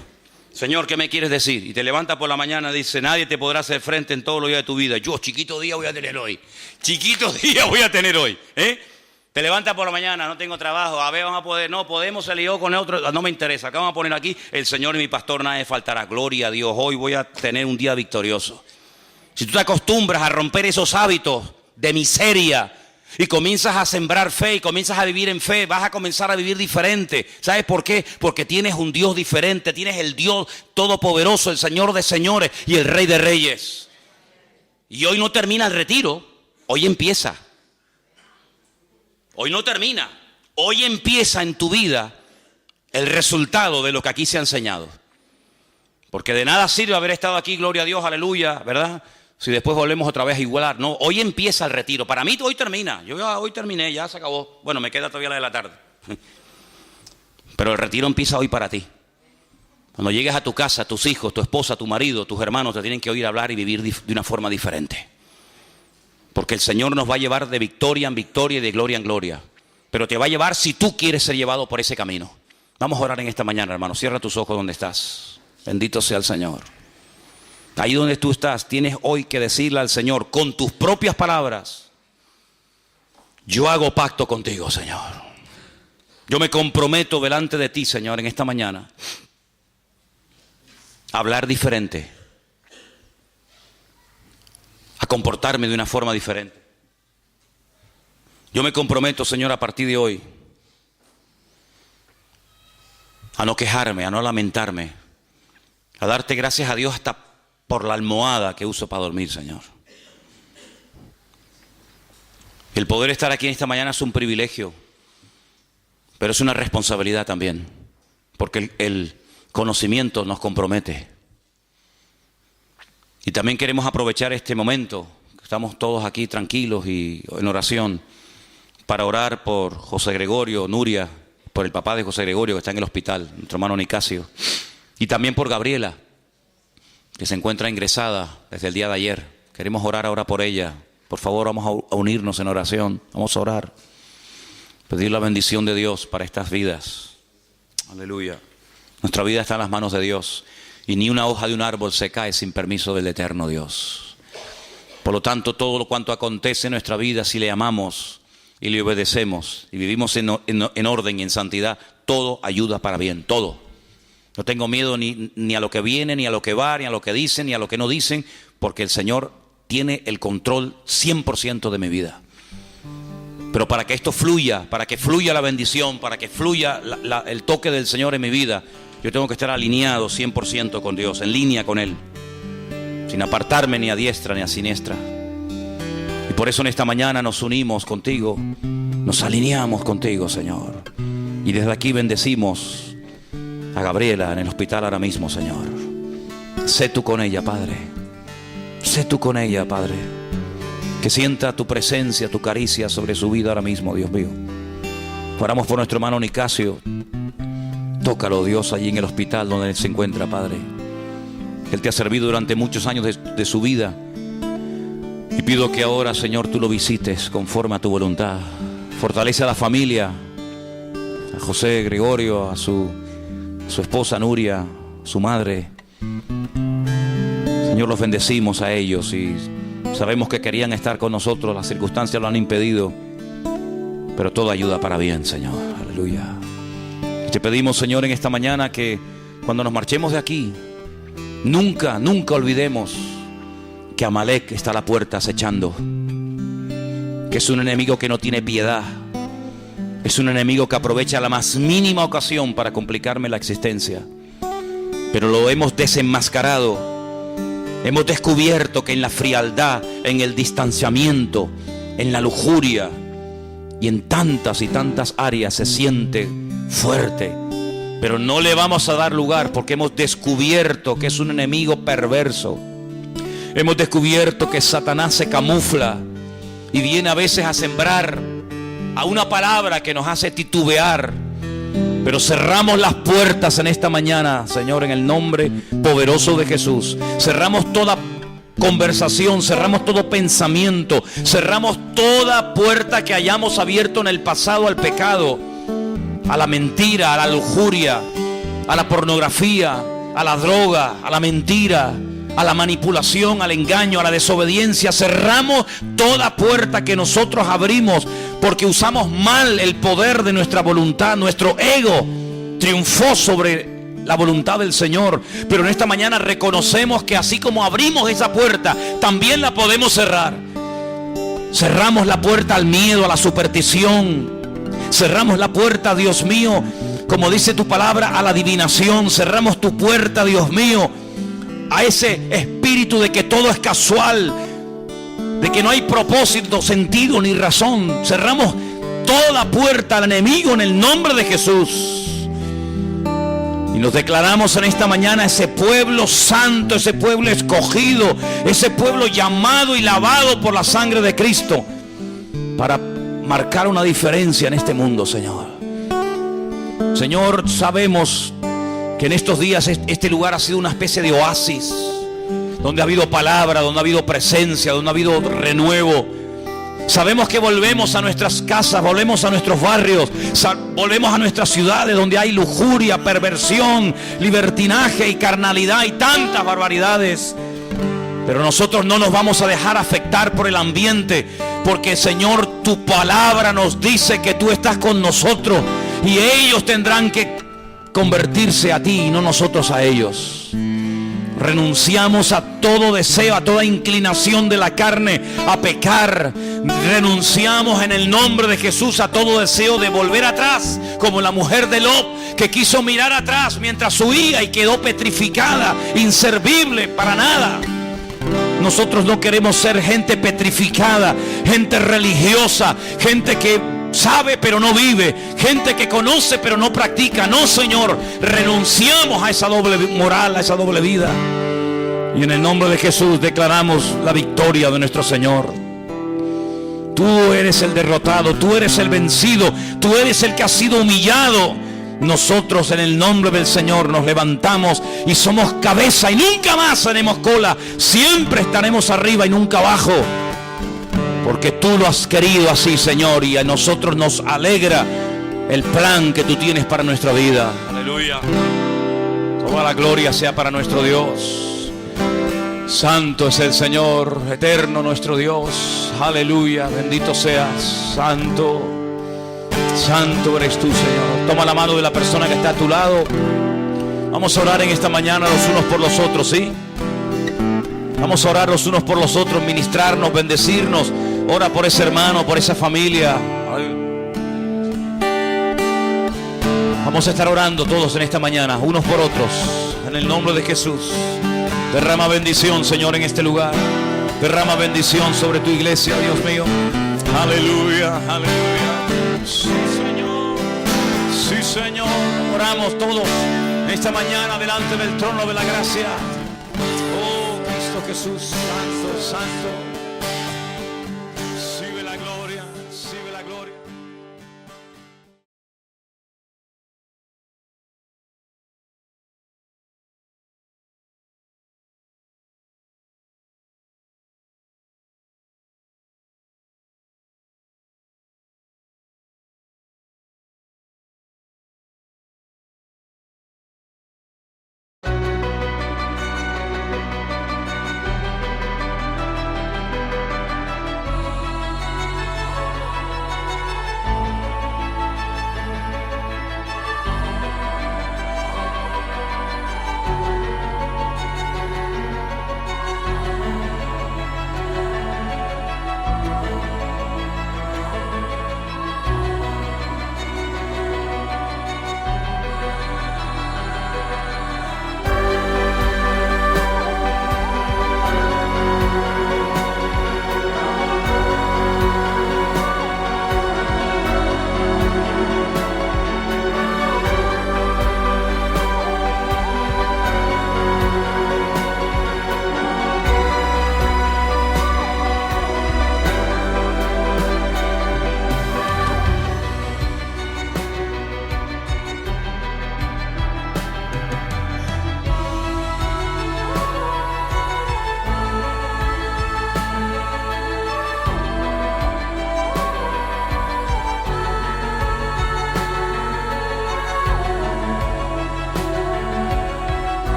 Señor, ¿qué me quieres decir? Y te levantas por la mañana y dice, nadie te podrá hacer frente en todos los días de tu vida. Yo, chiquito día voy a tener hoy. Te levantas por la mañana, no tengo trabajo, a ver, vamos a poder, no, podemos, se lió con el otro, no me interesa, acá vamos a poner aquí, el Señor y mi pastor, nada me faltará, gloria a Dios, hoy voy a tener un día victorioso. si tú te acostumbras a romper esos hábitos de miseria y comienzas a sembrar fe y comienzas a vivir en fe, vas a comenzar a vivir diferente. ¿Sabes por qué? Porque tienes un Dios diferente, tienes el Dios todopoderoso, el Señor de señores y el Rey de reyes. Y hoy no termina el retiro, hoy empieza. Hoy no termina, hoy empieza en tu vida el resultado de lo que aquí se ha enseñado. Porque de nada sirve haber estado aquí, gloria a Dios, aleluya, ¿verdad? Si después volvemos otra vez a igualar. No, hoy empieza el retiro. Para mí hoy termina. Yo ya hoy terminé, ya se acabó. Bueno, me queda todavía la de la tarde. Pero el retiro empieza hoy para ti. Cuando llegues a tu casa, tus hijos, tu esposa, tu marido, tus hermanos te tienen que oír hablar y vivir de una forma diferente. Porque el Señor nos va a llevar de victoria en victoria y de gloria en gloria. Pero te va a llevar si tú quieres ser llevado por ese camino. Vamos a orar en esta mañana, hermano. Cierra tus ojos donde estás. Bendito sea el Señor. Ahí donde tú estás, tienes hoy que decirle al Señor con tus propias palabras: yo hago pacto contigo, Señor. Yo me comprometo delante de ti, Señor, en esta mañana a hablar diferente, a comportarme de una forma diferente. Yo me comprometo, Señor, a partir de hoy a no quejarme, a no lamentarme, a darte gracias a Dios hasta por la almohada que uso para dormir, Señor. El poder estar aquí en esta mañana es un privilegio, pero es una responsabilidad también, porque el conocimiento nos compromete. Y también queremos aprovechar este momento, estamos todos aquí tranquilos y en oración, para orar por José Gregorio, Nuria, por el papá de José Gregorio que está en el hospital, nuestro hermano Nicasio, y también por Gabriela, que se encuentra ingresada desde el día de ayer. Queremos orar ahora por ella. Por favor, vamos a unirnos en oración. Vamos a orar. Pedir la bendición de Dios para estas vidas. Aleluya. Nuestra vida está en las manos de Dios. Y ni una hoja de un árbol se cae sin permiso del eterno Dios. Por lo tanto, todo lo cuanto acontece en nuestra vida, si le amamos y le obedecemos y vivimos en orden y en santidad, todo ayuda para bien. Todo. No tengo miedo ni a lo que viene, ni a lo que va, ni a lo que dicen, ni a lo que no dicen, porque el Señor tiene el control 100% de mi vida. Pero para que esto fluya, para que fluya la bendición, para que fluya el toque del Señor en mi vida, yo tengo que estar alineado 100% con Dios, en línea con Él, sin apartarme ni a diestra ni a siniestra. Y por eso en esta mañana nos unimos contigo, nos alineamos contigo, Señor. Y desde aquí bendecimos a Gabriela en el hospital ahora mismo, Señor. Sé tú con ella, Padre. Sé tú con ella, Padre. Que sienta tu presencia, tu caricia sobre su vida ahora mismo, Dios mío. Oramos por nuestro hermano Nicasio. Tócalo, Dios, allí en el hospital donde él se encuentra, Padre. Él te ha servido durante muchos años de su vida. Y pido que ahora, Señor, tú lo visites conforme a tu voluntad. Fortalece a la familia, a José Gregorio, a su esposa Nuria, su madre. Señor, los bendecimos a ellos y sabemos que querían estar con nosotros, las circunstancias lo han impedido, pero todo ayuda para bien, Señor. Aleluya. Y te pedimos, Señor, en esta mañana que cuando nos marchemos de aquí, nunca olvidemos que Amalek está a la puerta acechando, que es un enemigo que no tiene piedad. Es un enemigo que aprovecha la más mínima ocasión para complicarme la existencia. Pero lo hemos desenmascarado. Hemos descubierto que en la frialdad, en el distanciamiento, en la lujuria y en tantas y tantas áreas se siente fuerte. Pero no le vamos a dar lugar porque hemos descubierto que es un enemigo perverso. Hemos descubierto que Satanás se camufla y viene a veces a sembrar a una palabra que nos hace titubear. Pero cerramos las puertas en esta mañana, Señor, en el nombre poderoso de Jesús. Cerramos toda conversación, cerramos todo pensamiento, cerramos toda puerta que hayamos abierto en el pasado al pecado, a la mentira, a la lujuria, a la pornografía, a la droga, a la mentira, a la manipulación, al engaño, a la desobediencia. Cerramos toda puerta que nosotros abrimos porque usamos mal el poder de nuestra voluntad. Nuestro ego triunfó sobre la voluntad del Señor. Pero en esta mañana reconocemos que así como abrimos esa puerta, también la podemos cerrar. Cerramos la puerta al miedo, a la superstición. Cerramos la puerta, Dios mío, como dice tu palabra, a la adivinación. Cerramos tu puerta, Dios mío, a ese espíritu de que todo es casual, de que no hay propósito, sentido ni razón. Cerramos toda puerta al enemigo en el nombre de Jesús. Y nos declaramos en esta mañana ese pueblo santo, ese pueblo escogido, ese pueblo llamado y lavado por la sangre de Cristo, para marcar una diferencia en este mundo, Señor. Señor, sabemos que en estos días este lugar ha sido una especie de oasis, donde ha habido palabra, donde ha habido presencia, donde ha habido renuevo. Sabemos que volvemos a nuestras casas, volvemos a nuestros barrios, volvemos a nuestras ciudades donde hay lujuria, perversión, libertinaje y carnalidad y tantas barbaridades. Pero nosotros no nos vamos a dejar afectar por el ambiente, porque, Señor, tu palabra nos dice que tú estás con nosotros y ellos tendrán que convertirse a ti y no nosotros a ellos. Renunciamos a todo deseo, a toda inclinación de la carne a pecar. Renunciamos en el nombre de Jesús a todo deseo de volver atrás, como la mujer de Lot, que quiso mirar atrás mientras huía y quedó petrificada, inservible para nada. Nosotros no queremos ser gente petrificada, gente religiosa, gente que sabe pero no vive, gente que conoce pero no practica. No, Señor, renunciamos a esa doble moral, a esa doble vida. Y en el nombre de Jesús declaramos la victoria de nuestro Señor. Tú eres el derrotado, tú eres el vencido, tú eres el que ha sido humillado. Nosotros en el nombre del Señor nos levantamos y somos cabeza y nunca más seremos cola. Siempre estaremos arriba y nunca abajo, porque tú lo has querido así, Señor, y a nosotros nos alegra el plan que tú tienes para nuestra vida. Aleluya. Toda la gloria sea para nuestro Dios. Santo es el Señor, eterno nuestro Dios. Aleluya, bendito seas. Santo, santo eres tú, Señor. Toma la mano de la persona que está a tu lado. Vamos a orar en esta mañana los unos por los otros, ¿sí? Vamos a orar los unos por los otros, ministrarnos, bendecirnos. Ora por ese hermano, por esa familia. Vamos a estar orando todos en esta mañana, unos por otros, en el nombre de Jesús. Derrama bendición, Señor, en este lugar. Derrama bendición sobre tu iglesia, Dios mío. Aleluya, aleluya. Sí, Señor. Sí, Señor. Oramos todos esta mañana delante del trono de la gracia. Oh, Cristo Jesús, santo, santo.